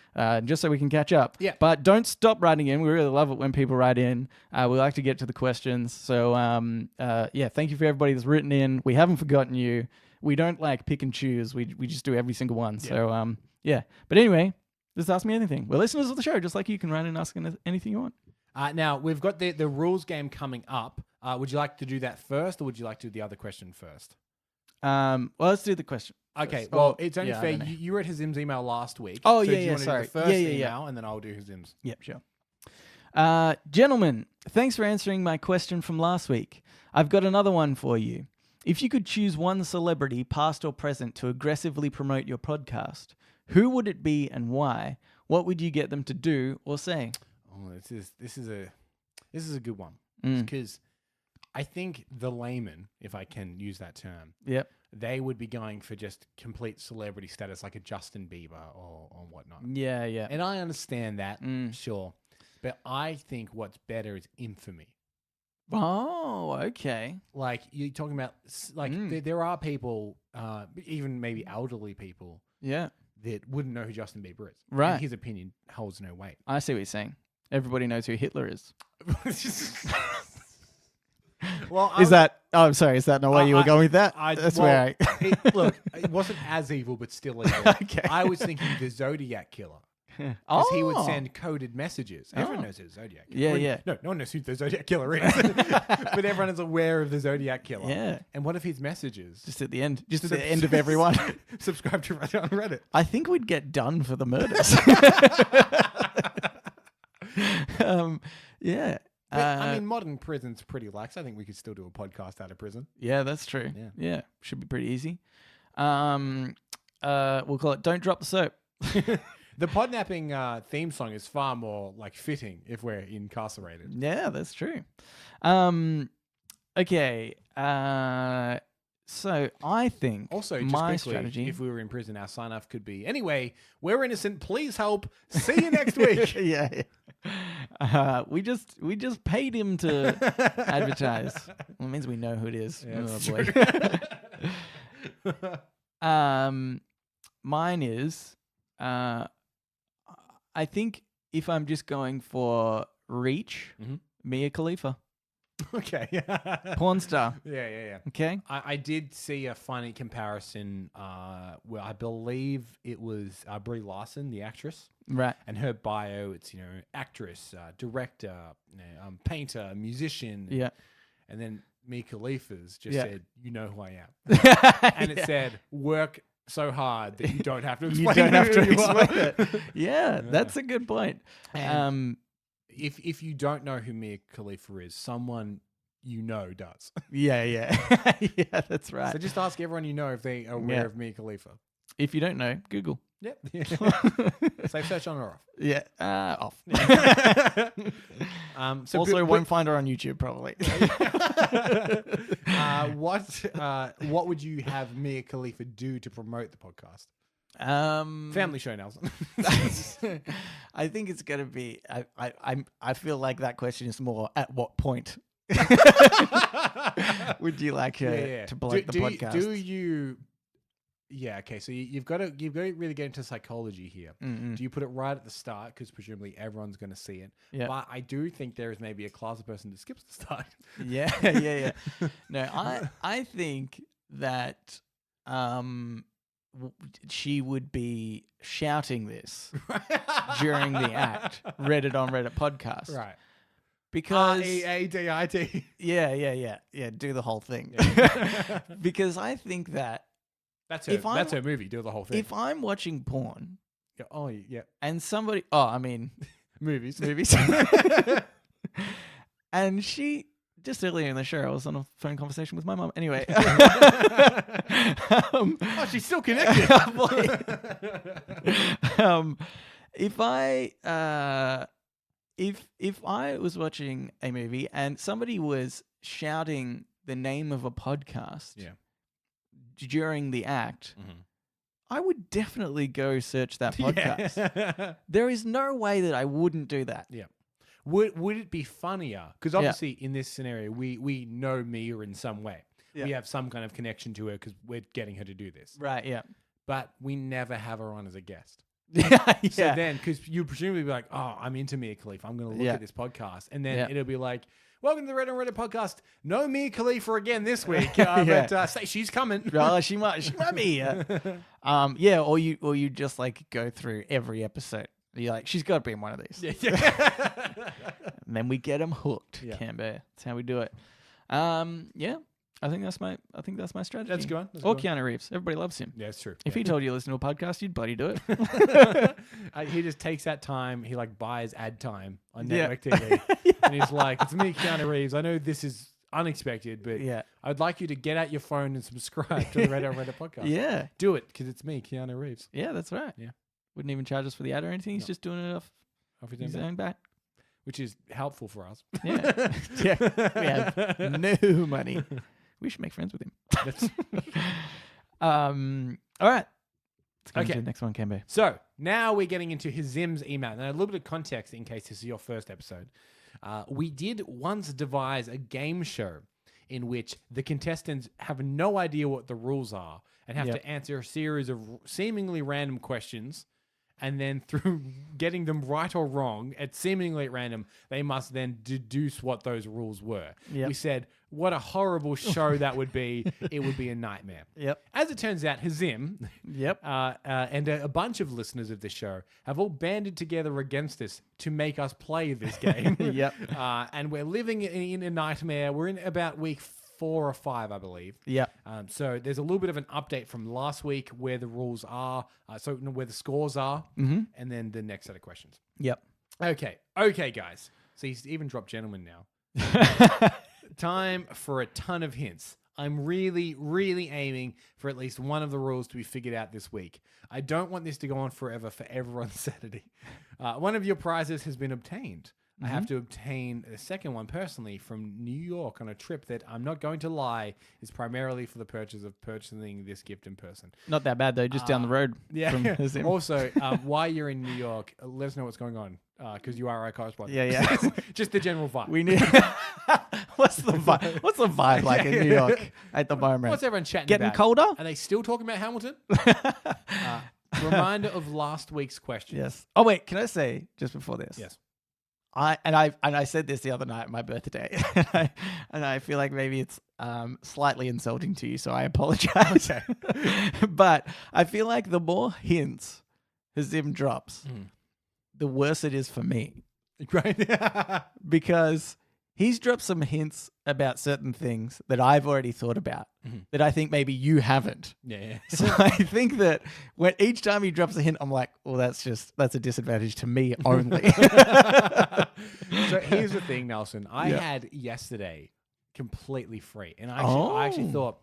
[SPEAKER 1] just so we can catch up.
[SPEAKER 2] Yeah.
[SPEAKER 1] But don't stop writing in. We really love it when people write in. We like to get to the questions. So, thank you for everybody that's written in. We haven't forgotten you. We don't like pick and choose. We just do every single one.
[SPEAKER 2] Yeah.
[SPEAKER 1] So, But anyway, just ask me anything. We're listeners of the show, just like you can write and ask anything you want.
[SPEAKER 2] Now, we've got the rules game coming up. Would you like to do that first, or would you like to do the other question first?
[SPEAKER 1] Well, let's do the question.
[SPEAKER 2] Okay,
[SPEAKER 1] first.
[SPEAKER 2] well,
[SPEAKER 1] Oh,
[SPEAKER 2] it's only
[SPEAKER 1] yeah, I
[SPEAKER 2] fair.
[SPEAKER 1] don't know.
[SPEAKER 2] You read Hazim's email last week.
[SPEAKER 1] Oh,
[SPEAKER 2] so
[SPEAKER 1] yeah,
[SPEAKER 2] do you
[SPEAKER 1] yeah,
[SPEAKER 2] want to do
[SPEAKER 1] sorry.
[SPEAKER 2] the first
[SPEAKER 1] Yeah, yeah, yeah.
[SPEAKER 2] email, and then I'll do Hazim's.
[SPEAKER 1] Yep, sure. Gentlemen, thanks for answering my question from last week. I've got another one for you. If you could choose one celebrity, past or present, to aggressively promote your podcast, who would it be and why? What would you get them to do or say?
[SPEAKER 2] Oh, this is a good one,
[SPEAKER 1] Mm.
[SPEAKER 2] because I think the layman, if I can use that term,
[SPEAKER 1] Yep.
[SPEAKER 2] they would be going for just complete celebrity status, like a Justin Bieber or whatnot.
[SPEAKER 1] Yeah, yeah.
[SPEAKER 2] And I understand that,
[SPEAKER 1] Mm.
[SPEAKER 2] sure, but I think what's better is infamy.
[SPEAKER 1] Oh, okay.
[SPEAKER 2] Like you're talking about, like there are people, even maybe elderly people,
[SPEAKER 1] Yeah.
[SPEAKER 2] that wouldn't know who Justin Bieber is.
[SPEAKER 1] Right.
[SPEAKER 2] And his opinion holds no weight.
[SPEAKER 1] I see what you're saying. Everybody knows who Hitler is.
[SPEAKER 2] Well,
[SPEAKER 1] Is that? Oh, I'm sorry. Is that not where you were going with that? That's where I.
[SPEAKER 2] Look, it wasn't as evil, but still evil.
[SPEAKER 1] Okay.
[SPEAKER 2] I was thinking the Zodiac Killer. Because he would send coded messages. Everyone knows who the Zodiac Killer is.
[SPEAKER 1] Yeah.
[SPEAKER 2] No one knows who the Zodiac Killer is. But everyone is aware of the Zodiac Killer.
[SPEAKER 1] Yeah.
[SPEAKER 2] And what if his messages?
[SPEAKER 1] Just at the end. Just at the end of everyone.
[SPEAKER 2] Subscribe to Reddit on Reddit.
[SPEAKER 1] I think we'd get done for the murders. Yeah.
[SPEAKER 2] But, I mean, modern prison's pretty lax. I think we could still do a podcast out of prison.
[SPEAKER 1] Yeah, that's true.
[SPEAKER 2] Yeah.
[SPEAKER 1] Should be pretty easy. We'll call it "Don't Drop the Soap."
[SPEAKER 2] The Podnapping theme song is far more like fitting if we're incarcerated.
[SPEAKER 1] Yeah, that's true. Okay. So I think
[SPEAKER 2] Also, just
[SPEAKER 1] my
[SPEAKER 2] quickly,
[SPEAKER 1] strategy.
[SPEAKER 2] if we were in prison, our sign off could be, anyway, we're innocent. Please help. See you next week.
[SPEAKER 1] yeah. We just paid him to advertise. Well, it means we know who it is.
[SPEAKER 2] Yeah,
[SPEAKER 1] Oh boy. Mine is. I think if I'm just going for reach, Mia Khalifa,
[SPEAKER 2] Okay.
[SPEAKER 1] porn star.
[SPEAKER 2] Yeah.
[SPEAKER 1] Okay.
[SPEAKER 2] I did see a funny comparison where I believe it was Brie Larson, the actress,
[SPEAKER 1] Right.
[SPEAKER 2] and her bio, it's, actress, director, painter, musician.
[SPEAKER 1] Yeah.
[SPEAKER 2] And then Mia Khalifa's just
[SPEAKER 1] Yeah.
[SPEAKER 2] said, you know who I am. And it said, work so hard that you don't have to explain
[SPEAKER 1] You don't have to
[SPEAKER 2] who you are.
[SPEAKER 1] explain it. Yeah, that's a good point.
[SPEAKER 2] And if you don't know who Mia Khalifa is, someone you know does.
[SPEAKER 1] Yeah. Yeah, that's right.
[SPEAKER 2] So just ask everyone you know if they are aware of Mia Khalifa.
[SPEAKER 1] If you don't know, Google.
[SPEAKER 2] Yep. Safe search on or off?
[SPEAKER 1] Yeah, off.
[SPEAKER 2] So
[SPEAKER 1] Also,
[SPEAKER 2] but-
[SPEAKER 1] won't find her on YouTube probably.
[SPEAKER 2] What would you have Mia Khalifa do to promote the podcast? Family show, Nelson.
[SPEAKER 1] I think it's gonna be. I feel like that question is more at what point would you like her to promote the podcast?
[SPEAKER 2] Do you? Yeah. Okay. So you've got to really get into psychology here.
[SPEAKER 1] Mm-mm.
[SPEAKER 2] Do you put it right at the start because presumably everyone's going to see it?
[SPEAKER 1] Yeah.
[SPEAKER 2] But I do think there is maybe a class of person that skips the start.
[SPEAKER 1] Yeah. No, I think that she would be shouting this during the act. Reddit on Reddit podcast,
[SPEAKER 2] Right.
[SPEAKER 1] Because
[SPEAKER 2] READIT.
[SPEAKER 1] yeah. Do the whole thing. Because I think that
[SPEAKER 2] That's
[SPEAKER 1] If I'm-
[SPEAKER 2] her movie. Do the whole thing.
[SPEAKER 1] if I'm watching porn
[SPEAKER 2] Yeah, oh yeah.
[SPEAKER 1] and somebody,
[SPEAKER 2] Movies.
[SPEAKER 1] and she just earlier in the show, I was on a phone conversation with my mum. Anyway,
[SPEAKER 2] Oh, she's still connected.
[SPEAKER 1] If I was watching a movie and somebody was shouting the name of a podcast, during the act, I would definitely go search that podcast.
[SPEAKER 2] Yeah.
[SPEAKER 1] There is no way that I wouldn't do that.
[SPEAKER 2] Yeah. Would it be funnier? Because obviously in this scenario, we know Mia in some way.
[SPEAKER 1] Yeah.
[SPEAKER 2] We have some kind of connection to her because we're getting her to do this.
[SPEAKER 1] Right, yeah.
[SPEAKER 2] But we never have her on as a guest.
[SPEAKER 1] Yeah.
[SPEAKER 2] So then, because you presumably be like, oh, I'm into Mia Khalifa. I'm going to look at this podcast. And then it'll be like, welcome to the Reddit on Reddit podcast. No Mia Khalifa again this week. But say she's coming.
[SPEAKER 1] Oh, she might be. Yeah, or you just like go through every episode. You're like, she's got to be in one of these. And then we get them hooked.
[SPEAKER 2] Yeah.
[SPEAKER 1] Canberra. That's how we do it. Yeah. I think that's my strategy.
[SPEAKER 2] That's a good one.
[SPEAKER 1] Or Keanu Reeves. Everybody loves him.
[SPEAKER 2] Yeah, it's true.
[SPEAKER 1] If he told you to listen to a podcast, you'd bloody do it.
[SPEAKER 2] He just takes that time. He like buys ad time on
[SPEAKER 1] Yeah.
[SPEAKER 2] network TV. And he's like, it's me, Keanu Reeves. I know this is unexpected, but
[SPEAKER 1] Yeah.
[SPEAKER 2] I'd like you to get out your phone and subscribe to the Reddit on Reddit podcast.
[SPEAKER 1] Yeah.
[SPEAKER 2] Do it because it's me, Keanu Reeves.
[SPEAKER 1] Yeah, that's right.
[SPEAKER 2] Yeah.
[SPEAKER 1] Wouldn't even charge us for the ad or anything. He's just doing it off
[SPEAKER 2] Off his own
[SPEAKER 1] his
[SPEAKER 2] bat,
[SPEAKER 1] own back.
[SPEAKER 2] which is helpful for us.
[SPEAKER 1] Yeah. Yeah. We have no money. We should make friends with him.
[SPEAKER 2] That's-
[SPEAKER 1] All right. Let's go
[SPEAKER 2] Okay.
[SPEAKER 1] into the next one, Cambo.
[SPEAKER 2] So now we're getting into Hazim's email. Now, a little bit of context in case this is your first episode. We did once devise a game show in which the contestants have no idea what the rules are and have
[SPEAKER 1] Yep.
[SPEAKER 2] to answer a series of seemingly random questions and then through getting them right or wrong at seemingly at random, they must then deduce what those rules were.
[SPEAKER 1] Yep.
[SPEAKER 2] We said, what a horrible show that would be. It would be a nightmare.
[SPEAKER 1] Yep.
[SPEAKER 2] As it turns out, Hazim
[SPEAKER 1] Yep.
[SPEAKER 2] and a bunch of listeners of this show have all banded together against us to make us play this game.
[SPEAKER 1] Yep.
[SPEAKER 2] And we're living in a nightmare. We're in about week 4 or 5, I believe.
[SPEAKER 1] Yep.
[SPEAKER 2] So there's a little bit of an update from last week where the rules are, where the scores are, and then the next set of questions.
[SPEAKER 1] Yep.
[SPEAKER 2] Okay, guys. So he's even dropped gentlemen now. Time for a ton of hints. I'm really, really aiming for at least one of the rules to be figured out this week. I don't want this to go on forever for everyone's Saturday. One of your prizes has been obtained. I have to obtain a second one personally from New York on a trip that, I'm not going to lie, is primarily for the purchase of purchasing this gift in person.
[SPEAKER 1] Not that bad though. Just down the road.
[SPEAKER 2] Yeah.
[SPEAKER 1] From Hazim.
[SPEAKER 2] Also, while you're in New York, let us know what's going on because you are our correspondent.
[SPEAKER 1] Yeah.
[SPEAKER 2] Just the general vibe.
[SPEAKER 1] We need. What's the vibe? What's the vibe like in New York at the moment?
[SPEAKER 2] What's everyone chatting
[SPEAKER 1] Getting
[SPEAKER 2] about?
[SPEAKER 1] colder?
[SPEAKER 2] Are they still talking about Hamilton? Reminder of last week's question.
[SPEAKER 1] Yes. Oh wait, can I say just before this?
[SPEAKER 2] Yes.
[SPEAKER 1] I said this the other night, my birthday, and I feel like maybe it's slightly insulting to you, so I apologize.
[SPEAKER 2] Okay.
[SPEAKER 1] But I feel like the more hints Hazim drops, the worse it is for me,
[SPEAKER 2] Right.
[SPEAKER 1] because he's dropped some hints about certain things that I've already thought about that I think maybe you haven't.
[SPEAKER 2] Yeah.
[SPEAKER 1] So I think that when each time he drops a hint, I'm like, well, that's a disadvantage to me only.
[SPEAKER 2] So here's the thing, Nelson. I
[SPEAKER 1] Yeah.
[SPEAKER 2] had yesterday completely free, and I actually thought,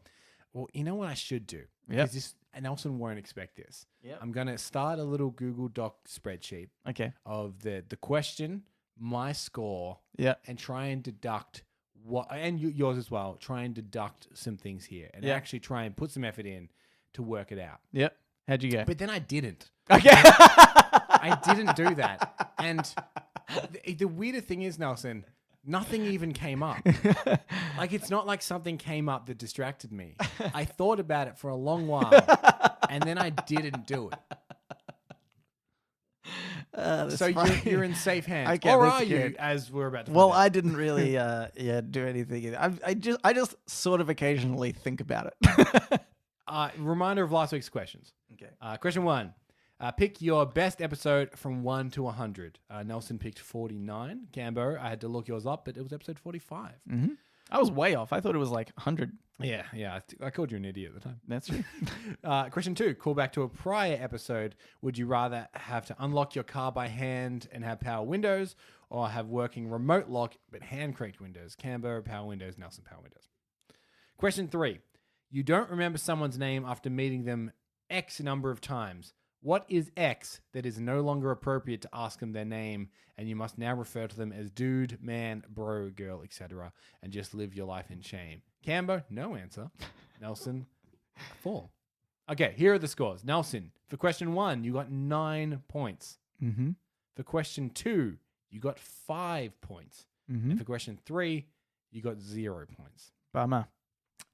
[SPEAKER 2] well, you know what I should do?
[SPEAKER 1] Yep.
[SPEAKER 2] Because Nelson won't expect this.
[SPEAKER 1] Yep.
[SPEAKER 2] I'm gonna start a little Google Doc spreadsheet
[SPEAKER 1] Okay.
[SPEAKER 2] of the question, my score,
[SPEAKER 1] Yeah.
[SPEAKER 2] and try and deduct yours as well. Try and deduct some things here, and
[SPEAKER 1] Yeah.
[SPEAKER 2] actually try and put some effort in to work it out.
[SPEAKER 1] Yep. How'd you go?
[SPEAKER 2] But then I didn't.
[SPEAKER 1] Okay.
[SPEAKER 2] I didn't do that. And the weirder thing is, Nelson, nothing even came up. Like, it's not like something came up that distracted me. I thought about it for a long while, and then I didn't do it. So you're in safe hands.
[SPEAKER 1] Okay,
[SPEAKER 2] or
[SPEAKER 1] that's
[SPEAKER 2] are you,
[SPEAKER 1] good.
[SPEAKER 2] as we're about to find
[SPEAKER 1] Well,
[SPEAKER 2] out?
[SPEAKER 1] I didn't really do anything either. I just sort of occasionally think about it.
[SPEAKER 2] Reminder of last week's questions.
[SPEAKER 1] Okay.
[SPEAKER 2] Question 1. Pick your best episode from 1 to 100. Nelson picked 49. Cambo, I had to look yours up, but it was episode 45.
[SPEAKER 1] I was way off. I thought it was like 100.
[SPEAKER 2] Yeah. I called you an idiot at the time.
[SPEAKER 1] That's true.
[SPEAKER 2] Question 2. Call back to a prior episode. Would you rather have to unlock your car by hand and have power windows, or have working remote lock but hand cranked windows? Cambo, power windows. Nelson, power windows. Question 3. You don't remember someone's name after meeting them X number of times. What is X that is no longer appropriate to ask them their name, and you must now refer to them as dude, man, bro, girl, etc., and just live your life in shame? Cambo, no answer. Nelson, 4. Okay, here are the scores. Nelson, for question 1, you got 9 points.
[SPEAKER 1] Mm-hmm.
[SPEAKER 2] For question 2, you got 5 points.
[SPEAKER 1] Mm-hmm.
[SPEAKER 2] And for question 3, you got 0 points.
[SPEAKER 1] Bummer.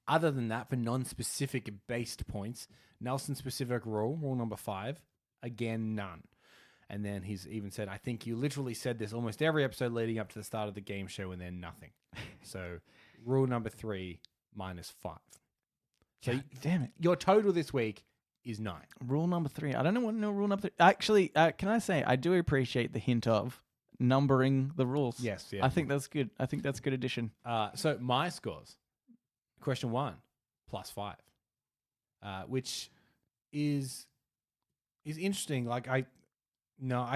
[SPEAKER 2] Other than that, for non-specific based points, Nelson-specific rule number 5, again, none. And then he's even said, I think you literally said this almost every episode leading up to the start of the game show, and then nothing. So rule number 3, -5. So
[SPEAKER 1] God damn it.
[SPEAKER 2] your total this week is 9.
[SPEAKER 1] Rule number 3. I don't know what rule number 3. Actually, can I say I do appreciate the hint of numbering the rules.
[SPEAKER 2] Yes, yeah.
[SPEAKER 1] I think that's good. I think that's a good addition.
[SPEAKER 2] So my scores. Question 1, +5, which is interesting. Like I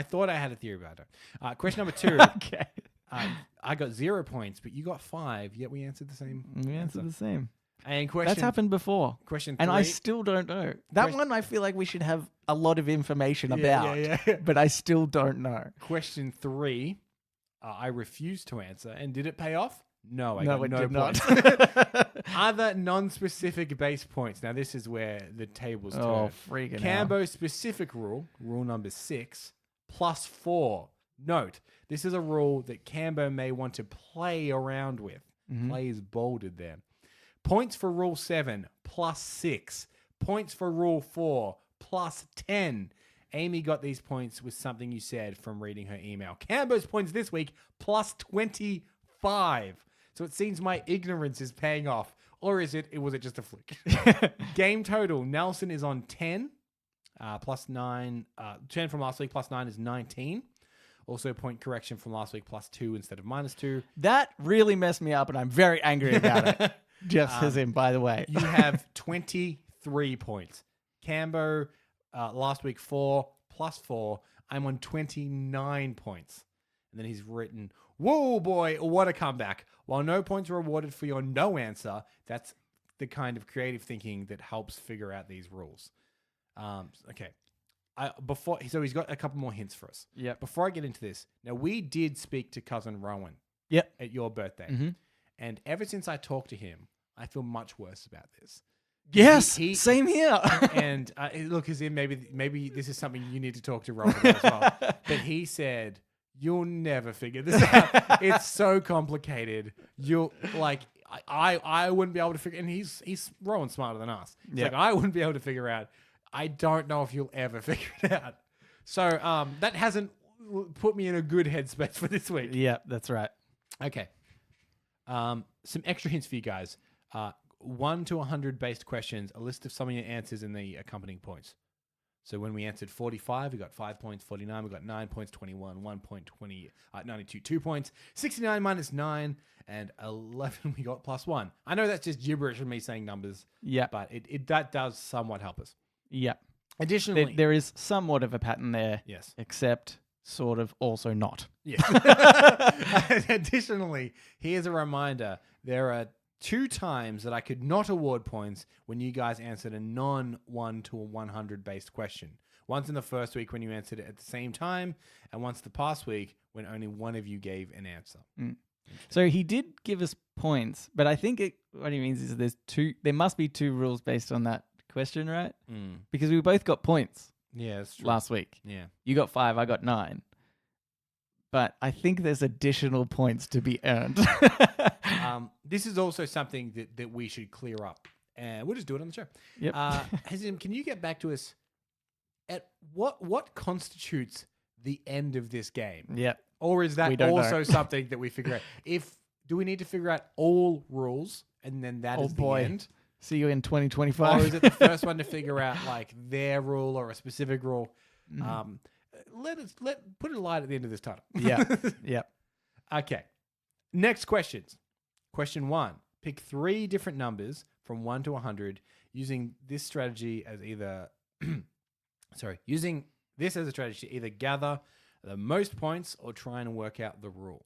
[SPEAKER 2] thought I had a theory about it. Question number 2.
[SPEAKER 1] Okay.
[SPEAKER 2] I got 0 points, but you got 5. Yet we answered the same.
[SPEAKER 1] We answered the same.
[SPEAKER 2] And question
[SPEAKER 1] That's happened before.
[SPEAKER 2] Question 3.
[SPEAKER 1] And I still don't know. That
[SPEAKER 2] Question-
[SPEAKER 1] one I feel like we should have a lot of information about.
[SPEAKER 2] Yeah.
[SPEAKER 1] But I still don't know.
[SPEAKER 2] Question 3. I refused to answer, and did it pay off? No, I
[SPEAKER 1] No,
[SPEAKER 2] got
[SPEAKER 1] it
[SPEAKER 2] no
[SPEAKER 1] did
[SPEAKER 2] points.
[SPEAKER 1] not.
[SPEAKER 2] Other non-specific base points. Now this is where the tables turn.
[SPEAKER 1] Oh, freaking hell.
[SPEAKER 2] Cambo specific rule number 6, +4. Note, this is a rule that Cambo may want to play around with. Play is bolded there. Points for rule 7, +6. Points for rule 4, +10. Amy got these points with something you said from reading her email. Cambo's points this week, plus 25. So it seems my ignorance is paying off. Or was it just a fluke? Game total, Nelson is on 10, plus 9. 10 from last week, plus 9 is 19. Also, point correction from last week, plus 2 instead of minus 2.
[SPEAKER 1] That really messed me up, and I'm very angry about it. Just as in, by the way.
[SPEAKER 2] You have 23 points. Cambo, last week 4, plus 4. I'm on 29 points. And then he's written, whoa, boy, what a comeback. While no points are awarded for your no answer, that's the kind of creative thinking that helps figure out these rules. Okay. So he's got a couple more hints for us.
[SPEAKER 1] Yep.
[SPEAKER 2] Before I get into this, now we did speak to cousin Rowan at your birthday.
[SPEAKER 1] Mm-hmm.
[SPEAKER 2] And ever since I talked to him, I feel much worse about this.
[SPEAKER 1] Yes, same here.
[SPEAKER 2] And look, as in maybe this is something you need to talk to Rowan about as well. But he said, you'll never figure this out. It's so complicated. You'll I wouldn't be able to figure, and he's Rowan's smarter than us. It's like, I wouldn't be able to figure out. I don't know if you'll ever figure it out. So that hasn't put me in a good headspace for this week.
[SPEAKER 1] Yeah, that's right.
[SPEAKER 2] Okay. Some extra hints for you guys. 1 to 100 based questions, a list of some of your answers and the accompanying points. So when we answered 45, we got 5 points. 49, we got 9 points. 21, 1 point. 92, 2 points. 69 minus 9, and 11 we got plus 1. I know that's just gibberish from me saying numbers.
[SPEAKER 1] Yeah.
[SPEAKER 2] But that does somewhat help us.
[SPEAKER 1] Yeah.
[SPEAKER 2] Additionally,
[SPEAKER 1] there is somewhat of a pattern there.
[SPEAKER 2] Yes.
[SPEAKER 1] Except sort of also not.
[SPEAKER 2] Yes. Additionally, here's a reminder. There are 2 times that I could not award points when you guys answered a non-1 to 100 based question. Once in the first week when you answered it at the same time, and once the past week when only one of you gave an answer.
[SPEAKER 1] Mm. So he did give us points, but I think what he means is there must be 2 rules based on that question, right?
[SPEAKER 2] Mm.
[SPEAKER 1] Because we both got points
[SPEAKER 2] Yeah, that's true.
[SPEAKER 1] last week.
[SPEAKER 2] Yeah.
[SPEAKER 1] You got 5, I got 9. But I think there's additional points to be earned.
[SPEAKER 2] This is also something that we should clear up. And we'll just do it on the show.
[SPEAKER 1] Yep.
[SPEAKER 2] Hazim, can you get back to us at what constitutes the end of this game?
[SPEAKER 1] Yep.
[SPEAKER 2] Or is
[SPEAKER 1] We
[SPEAKER 2] that
[SPEAKER 1] don't
[SPEAKER 2] also
[SPEAKER 1] know.
[SPEAKER 2] something that we figure out? Do we need to figure out all rules and then that is the end?
[SPEAKER 1] See you in 2025.
[SPEAKER 2] Or is it the first one to figure out like their rule or a specific rule? Put a light at the end of this title.
[SPEAKER 1] Yeah. Yep.
[SPEAKER 2] Okay. Next questions. Question 1. Pick 3 different numbers from 1 to 100 using this strategy as either using this as a strategy to either gather the most points or try and work out the rule.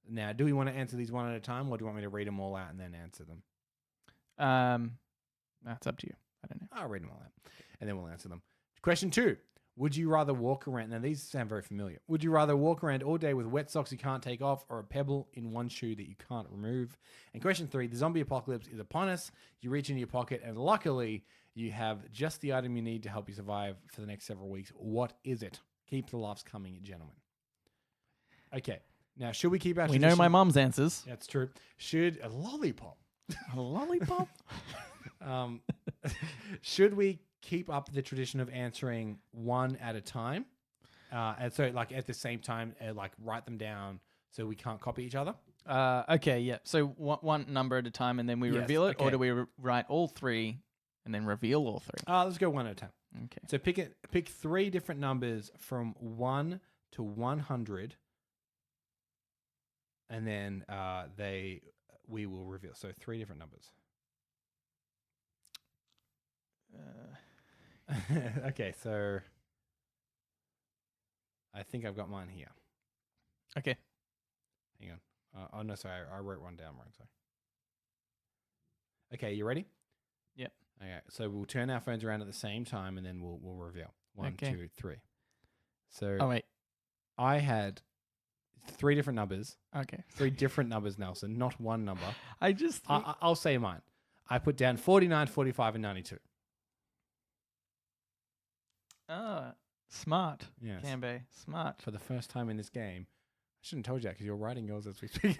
[SPEAKER 2] Now, do we want to answer these one at a time, or do you want me to read them all out and then answer them?
[SPEAKER 1] That's up to you. I don't know.
[SPEAKER 2] I'll read them all out, and then we'll answer them. Question 2. Would you rather walk around... Now, these sound very familiar. Would you rather walk around all day with wet socks you can't take off or a pebble in one shoe that you can't remove? And question 3. The zombie apocalypse is upon us. You reach into your pocket, and luckily, you have just the item you need to help you survive for the next several weeks. What is it? Keep the laughs coming, gentlemen. Okay. Now, should we keep our
[SPEAKER 1] We know
[SPEAKER 2] tradition-
[SPEAKER 1] my mom's answers.
[SPEAKER 2] That's true. Should... A lollipop.
[SPEAKER 1] A lollipop?
[SPEAKER 2] Should we keep up the tradition of answering one at a time? And so, like, at the same time, like, write them down so we can't copy each other?
[SPEAKER 1] Okay, yeah. So one number at a time and then we
[SPEAKER 2] Yes,
[SPEAKER 1] reveal it?
[SPEAKER 2] okay.
[SPEAKER 1] Or do we write all 3 and then reveal all 3?
[SPEAKER 2] Let's go one at a time.
[SPEAKER 1] Okay.
[SPEAKER 2] So pick 3 different numbers from 1 to 100, and then we will reveal. So 3 different numbers. Okay, so I think I've got mine here.
[SPEAKER 1] Okay.
[SPEAKER 2] Hang on. Oh no, sorry, I wrote one down wrong. Sorry. Okay, you ready?
[SPEAKER 1] Yep.
[SPEAKER 2] Okay, so we'll turn our phones around at the same time, and then we'll reveal. 1,
[SPEAKER 1] Okay.
[SPEAKER 2] 2, 3. So
[SPEAKER 1] Oh, wait.
[SPEAKER 2] I had 3 different numbers.
[SPEAKER 1] Okay.
[SPEAKER 2] 3 different numbers, Nelson, not one number.
[SPEAKER 1] I just...
[SPEAKER 2] I'll say mine. I put down 49, 45, and 92.
[SPEAKER 1] Smart.
[SPEAKER 2] Yes.
[SPEAKER 1] Cambe. Smart.
[SPEAKER 2] For the first time in this game. I shouldn't have told you that because you're writing yours as we speak.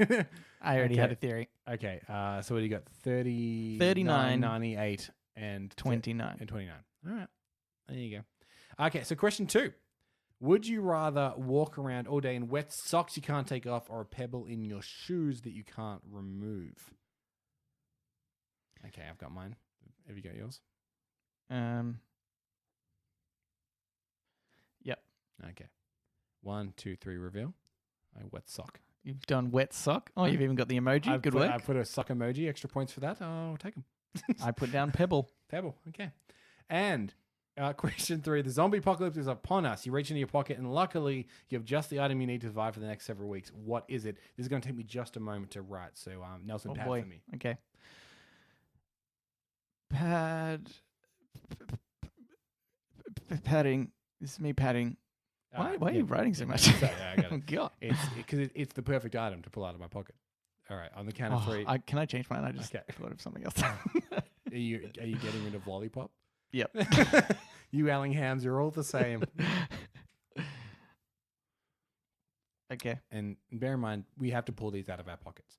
[SPEAKER 1] I already had a theory.
[SPEAKER 2] Okay, so what do you got? 30,
[SPEAKER 1] 39,
[SPEAKER 2] 98, and
[SPEAKER 1] 29.
[SPEAKER 2] And 29. All right, there you Okay, so question 2. Would you rather walk around all day in wet socks you can't take off or a pebble in your shoes that you can't remove? Okay, I've got mine. Have you got yours?
[SPEAKER 1] Yep.
[SPEAKER 2] Okay. 1, 2, 3, reveal. A wet sock.
[SPEAKER 1] You've done wet sock. Oh, you've even got the emoji. Good work.
[SPEAKER 2] I put a sock emoji. Extra points for that. I'll take them.
[SPEAKER 1] I put down pebble.
[SPEAKER 2] Pebble. Okay. And question 3. The zombie apocalypse is upon us. You reach into your pocket and luckily you have just the item you need to survive for the next several weeks. What is it? This is going to take me just a moment to write. So Nelson,
[SPEAKER 1] Oh
[SPEAKER 2] pad
[SPEAKER 1] boy.
[SPEAKER 2] for me.
[SPEAKER 1] Okay. Padding. This is me padding. Why are you writing so much?
[SPEAKER 2] So, I got it.
[SPEAKER 1] Oh, God.
[SPEAKER 2] It's the perfect item to pull out of my pocket. All right, on the count of 3.
[SPEAKER 1] Can I change mine? I just
[SPEAKER 2] Okay.
[SPEAKER 1] thought of something else.
[SPEAKER 2] Are you getting rid of lollipop?
[SPEAKER 1] Yep.
[SPEAKER 2] You Allinghams, you're all the same.
[SPEAKER 1] Okay.
[SPEAKER 2] And bear in mind, we have to pull these out of our pockets.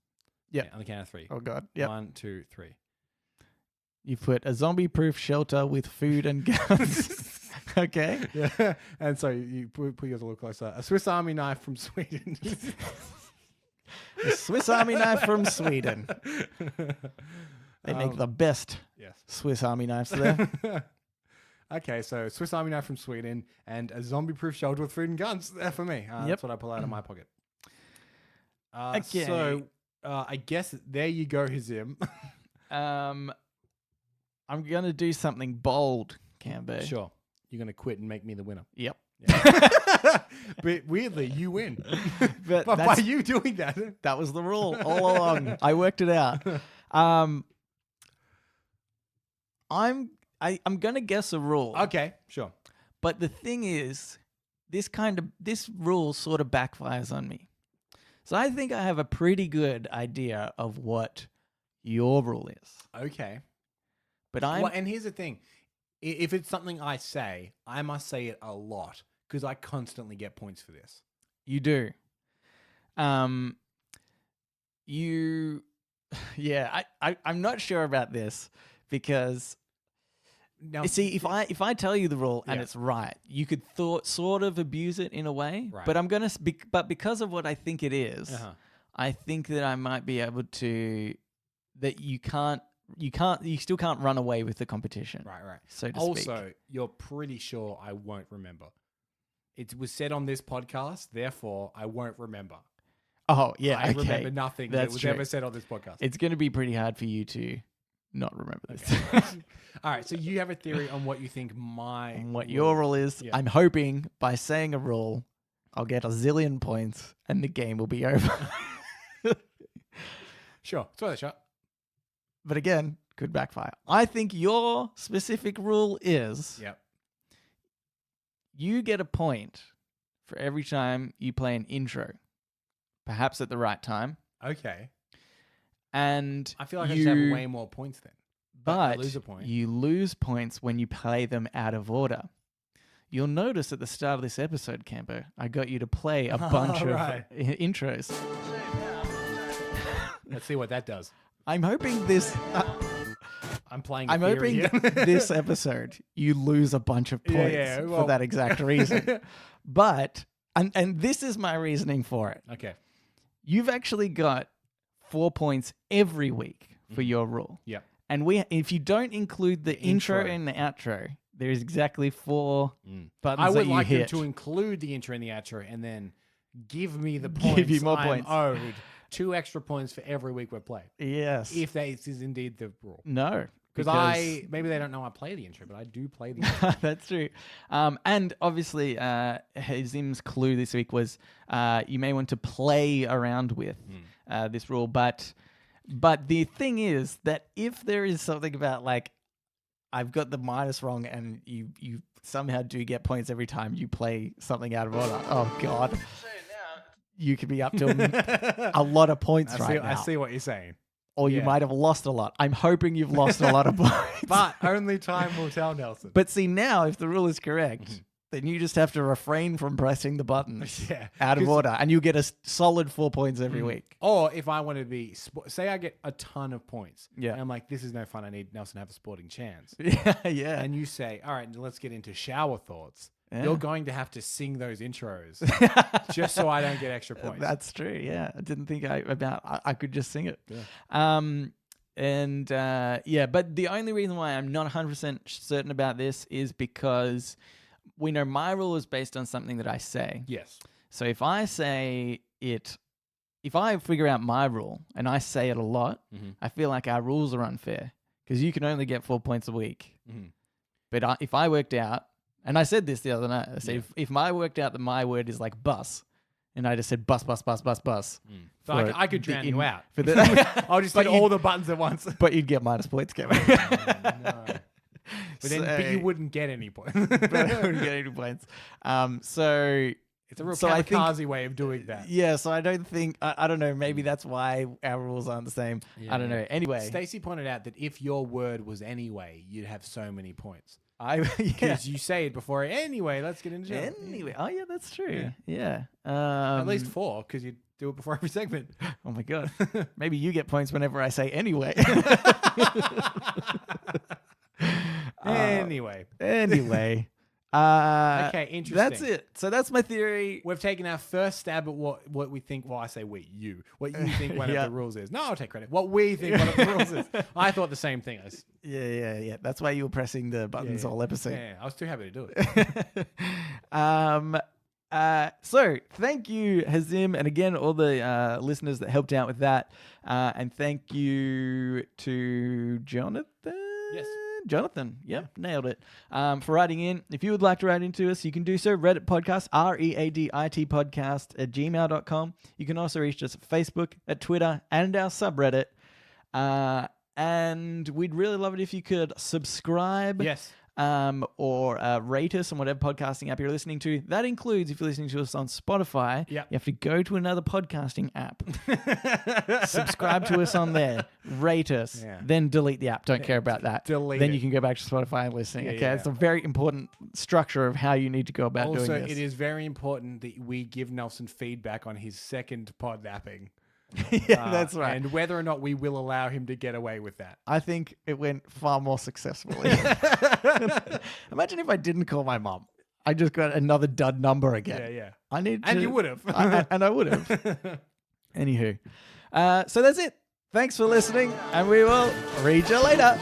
[SPEAKER 1] Yep.
[SPEAKER 2] Okay, on the count of 3.
[SPEAKER 1] Oh, God. Yep.
[SPEAKER 2] 1, 2, 3.
[SPEAKER 1] You put a zombie-proof shelter with food and guns. Okay.
[SPEAKER 2] Yeah. And so you put yours a little closer. A Swiss Army knife from Sweden.
[SPEAKER 1] A Swiss Army knife from Sweden. They make the best
[SPEAKER 2] Yes.
[SPEAKER 1] Swiss Army knives there.
[SPEAKER 2] Okay, so Swiss Army knife from Sweden and a zombie-proof shelter with food and guns. There for me. That's what I pull out of my pocket.
[SPEAKER 1] Okay.
[SPEAKER 2] So I guess there you go, Hizim.
[SPEAKER 1] I'm going to do something bold, Cambo.
[SPEAKER 2] Sure. You're going to quit and make me the winner.
[SPEAKER 1] Yep.
[SPEAKER 2] Yeah. But weirdly, you win.
[SPEAKER 1] But
[SPEAKER 2] by
[SPEAKER 1] that's-
[SPEAKER 2] you doing that.
[SPEAKER 1] That was the rule all along. I worked it out. I'm going to guess a rule.
[SPEAKER 2] Okay, sure.
[SPEAKER 1] But the thing is, this rule sort of backfires on me. So I think I have a pretty good idea of what your rule is.
[SPEAKER 2] Okay.
[SPEAKER 1] But
[SPEAKER 2] and here's the thing. If it's something I say, I must say it a lot because I constantly get points for this.
[SPEAKER 1] You do. I'm not sure about this because
[SPEAKER 2] Now,
[SPEAKER 1] see, if I tell you the rule and
[SPEAKER 2] Yeah.
[SPEAKER 1] it's right, you could sort of abuse it in a way.
[SPEAKER 2] Right.
[SPEAKER 1] But but because of what I think it is,
[SPEAKER 2] Uh-huh.
[SPEAKER 1] I think that I might be able to. That you still can't run away with the competition.
[SPEAKER 2] Right.
[SPEAKER 1] So to speak.
[SPEAKER 2] Also, you're pretty sure I won't remember. It was said on this podcast, therefore I won't remember.
[SPEAKER 1] Oh yeah,
[SPEAKER 2] I
[SPEAKER 1] okay.
[SPEAKER 2] remember nothing that
[SPEAKER 1] That's
[SPEAKER 2] was
[SPEAKER 1] true.
[SPEAKER 2] ever said on this podcast.
[SPEAKER 1] It's going to be pretty hard for you to not remember this.
[SPEAKER 2] Okay. All right, so you have a theory on what you think
[SPEAKER 1] And what your rule is,
[SPEAKER 2] Yeah.
[SPEAKER 1] I'm hoping by saying a rule, I'll get a zillion points and the game will be over.
[SPEAKER 2] Sure, it's worth a shot.
[SPEAKER 1] But again, could backfire. I think your specific rule is
[SPEAKER 2] Yep.
[SPEAKER 1] you get a point for every time you play an intro, perhaps at the right time.
[SPEAKER 2] Okay.
[SPEAKER 1] And
[SPEAKER 2] I feel like I should have way more points then. I
[SPEAKER 1] But
[SPEAKER 2] lose a point.
[SPEAKER 1] you lose points when you play them out of order. You'll notice at the start of this episode, Campo, I got you to play a bunch
[SPEAKER 2] Right.
[SPEAKER 1] of intros.
[SPEAKER 2] Let's see what that does.
[SPEAKER 1] I'm hoping this.
[SPEAKER 2] I'm playing.
[SPEAKER 1] I'm hoping this episode you lose a bunch of points
[SPEAKER 2] well-
[SPEAKER 1] for that exact reason. But and this is my reasoning for it.
[SPEAKER 2] Okay.
[SPEAKER 1] You've actually got 4 points every week for your rule.
[SPEAKER 2] Yeah.
[SPEAKER 1] And if you don't include the intro
[SPEAKER 2] intro.
[SPEAKER 1] and the outro, there's exactly 4 buttons
[SPEAKER 2] I would
[SPEAKER 1] that you
[SPEAKER 2] like them
[SPEAKER 1] hit.
[SPEAKER 2] to include the intro and the outro, and then give me the points.
[SPEAKER 1] Give you more
[SPEAKER 2] I'm
[SPEAKER 1] points.
[SPEAKER 2] owed 2 extra points for every week we play.
[SPEAKER 1] Yes.
[SPEAKER 2] If that is indeed the rule.
[SPEAKER 1] No.
[SPEAKER 2] Because maybe they don't know I play the intro, but I do play the intro.
[SPEAKER 1] That's true. And obviously, Hazim's clue this week was you may want to play around with this rule. But the thing is that if there is something about like, I've got the minus wrong and you somehow do get points every time you play something out of order. Oh, God. You could be up to a lot of points now.
[SPEAKER 2] I see what you're saying.
[SPEAKER 1] Or you
[SPEAKER 2] Yeah.
[SPEAKER 1] might have lost a lot. I'm hoping you've lost a lot of points.
[SPEAKER 2] But only time will tell, Nelson.
[SPEAKER 1] But see, now, if the rule is correct, then you just have to refrain from pressing the buttons
[SPEAKER 2] Yeah.
[SPEAKER 1] out of
[SPEAKER 2] 'Cause-
[SPEAKER 1] order, and you get a solid 4 points every week.
[SPEAKER 2] Or if I want to be, say I get a ton of points.
[SPEAKER 1] Yeah.
[SPEAKER 2] And I'm like, this is no fun. I need Nelson to have a sporting chance.
[SPEAKER 1] Yeah.
[SPEAKER 2] And you say, all right, let's get into shower thoughts.
[SPEAKER 1] Yeah.
[SPEAKER 2] You're going to have to sing those intros just so I don't get extra points.
[SPEAKER 1] That's true. Yeah, I didn't think I could just sing it.
[SPEAKER 2] Yeah.
[SPEAKER 1] But the only reason why I'm not 100% certain about this is because we know my rule is based on something that I say.
[SPEAKER 2] Yes.
[SPEAKER 1] So if I say it, if I figure out my rule and I say it a lot, I feel like our rules are unfair because you can only get 4 points a week. But if I worked out, and I said this the other night, I said if I worked out that my word is like bus, and I just said bus.
[SPEAKER 2] So I could drown you out.
[SPEAKER 1] For the,
[SPEAKER 2] I'll just hit all the buttons at once.
[SPEAKER 1] but you'd get minus points, Kevin.
[SPEAKER 2] No. But you wouldn't get any points.
[SPEAKER 1] But I wouldn't get any points. So
[SPEAKER 2] it's a real
[SPEAKER 1] so I think-
[SPEAKER 2] kamikaze way of doing that.
[SPEAKER 1] yeah, so I don't think I don't know. Maybe that's why our rules aren't the same. I don't know. Anyway,
[SPEAKER 2] Stacey pointed out that if your word was anyway, you'd have so many points.
[SPEAKER 1] yeah.
[SPEAKER 2] Because you say it before anyway, let's get into it.
[SPEAKER 1] Anyway, oh yeah, that's true. Yeah.
[SPEAKER 2] At least 4, because you do it before every segment.
[SPEAKER 1] Oh my god. Maybe you get points whenever I say anyway.
[SPEAKER 2] Anyway.
[SPEAKER 1] Anyway.
[SPEAKER 2] Okay, interesting.
[SPEAKER 1] That's it. So that's my theory.
[SPEAKER 2] We've taken our first stab at what we think. Well, I say we, you. What you think one
[SPEAKER 1] Yeah.
[SPEAKER 2] of the rules is. No, I'll take credit. What we think one of the rules is. I thought the same thing.
[SPEAKER 1] Yeah. That's why you were pressing the buttons all episode.
[SPEAKER 2] Yeah, I was too happy to do it.
[SPEAKER 1] So thank you, Hazim, and again all the listeners that helped out with that, and thank you to Jonathan.
[SPEAKER 2] Yes.
[SPEAKER 1] Jonathan, nailed it. For writing in. If you would like to write into us, you can do so. Reddit podcast, READIT podcast at gmail.com. You can also reach us at Facebook, at Twitter, and our subreddit. And we'd really love it if you could subscribe.
[SPEAKER 2] Yes.
[SPEAKER 1] Or rate us on whatever podcasting app you're listening to. That includes if you're listening to us on Spotify,
[SPEAKER 2] Yep.
[SPEAKER 1] you have to go to another podcasting app, subscribe to us on there, rate us, then delete the app. Don't care about that.
[SPEAKER 2] Delete
[SPEAKER 1] then
[SPEAKER 2] it.
[SPEAKER 1] you can go back to Spotify and listening. Okay,
[SPEAKER 2] yeah.
[SPEAKER 1] it's a very important structure of how you need to go about
[SPEAKER 2] Also,
[SPEAKER 1] doing this.
[SPEAKER 2] it is very important that we give Nelson feedback on his second podnapping.
[SPEAKER 1] Yeah, that's right.
[SPEAKER 2] And whether or not we will allow him to get away with that.
[SPEAKER 1] I think it went far more successfully. Imagine if I didn't call my mom. I just got another dud number again.
[SPEAKER 2] Yeah.
[SPEAKER 1] I need to.
[SPEAKER 2] And you would have.
[SPEAKER 1] And I would have. Anywho. So that's it. Thanks for listening, and we will read you later.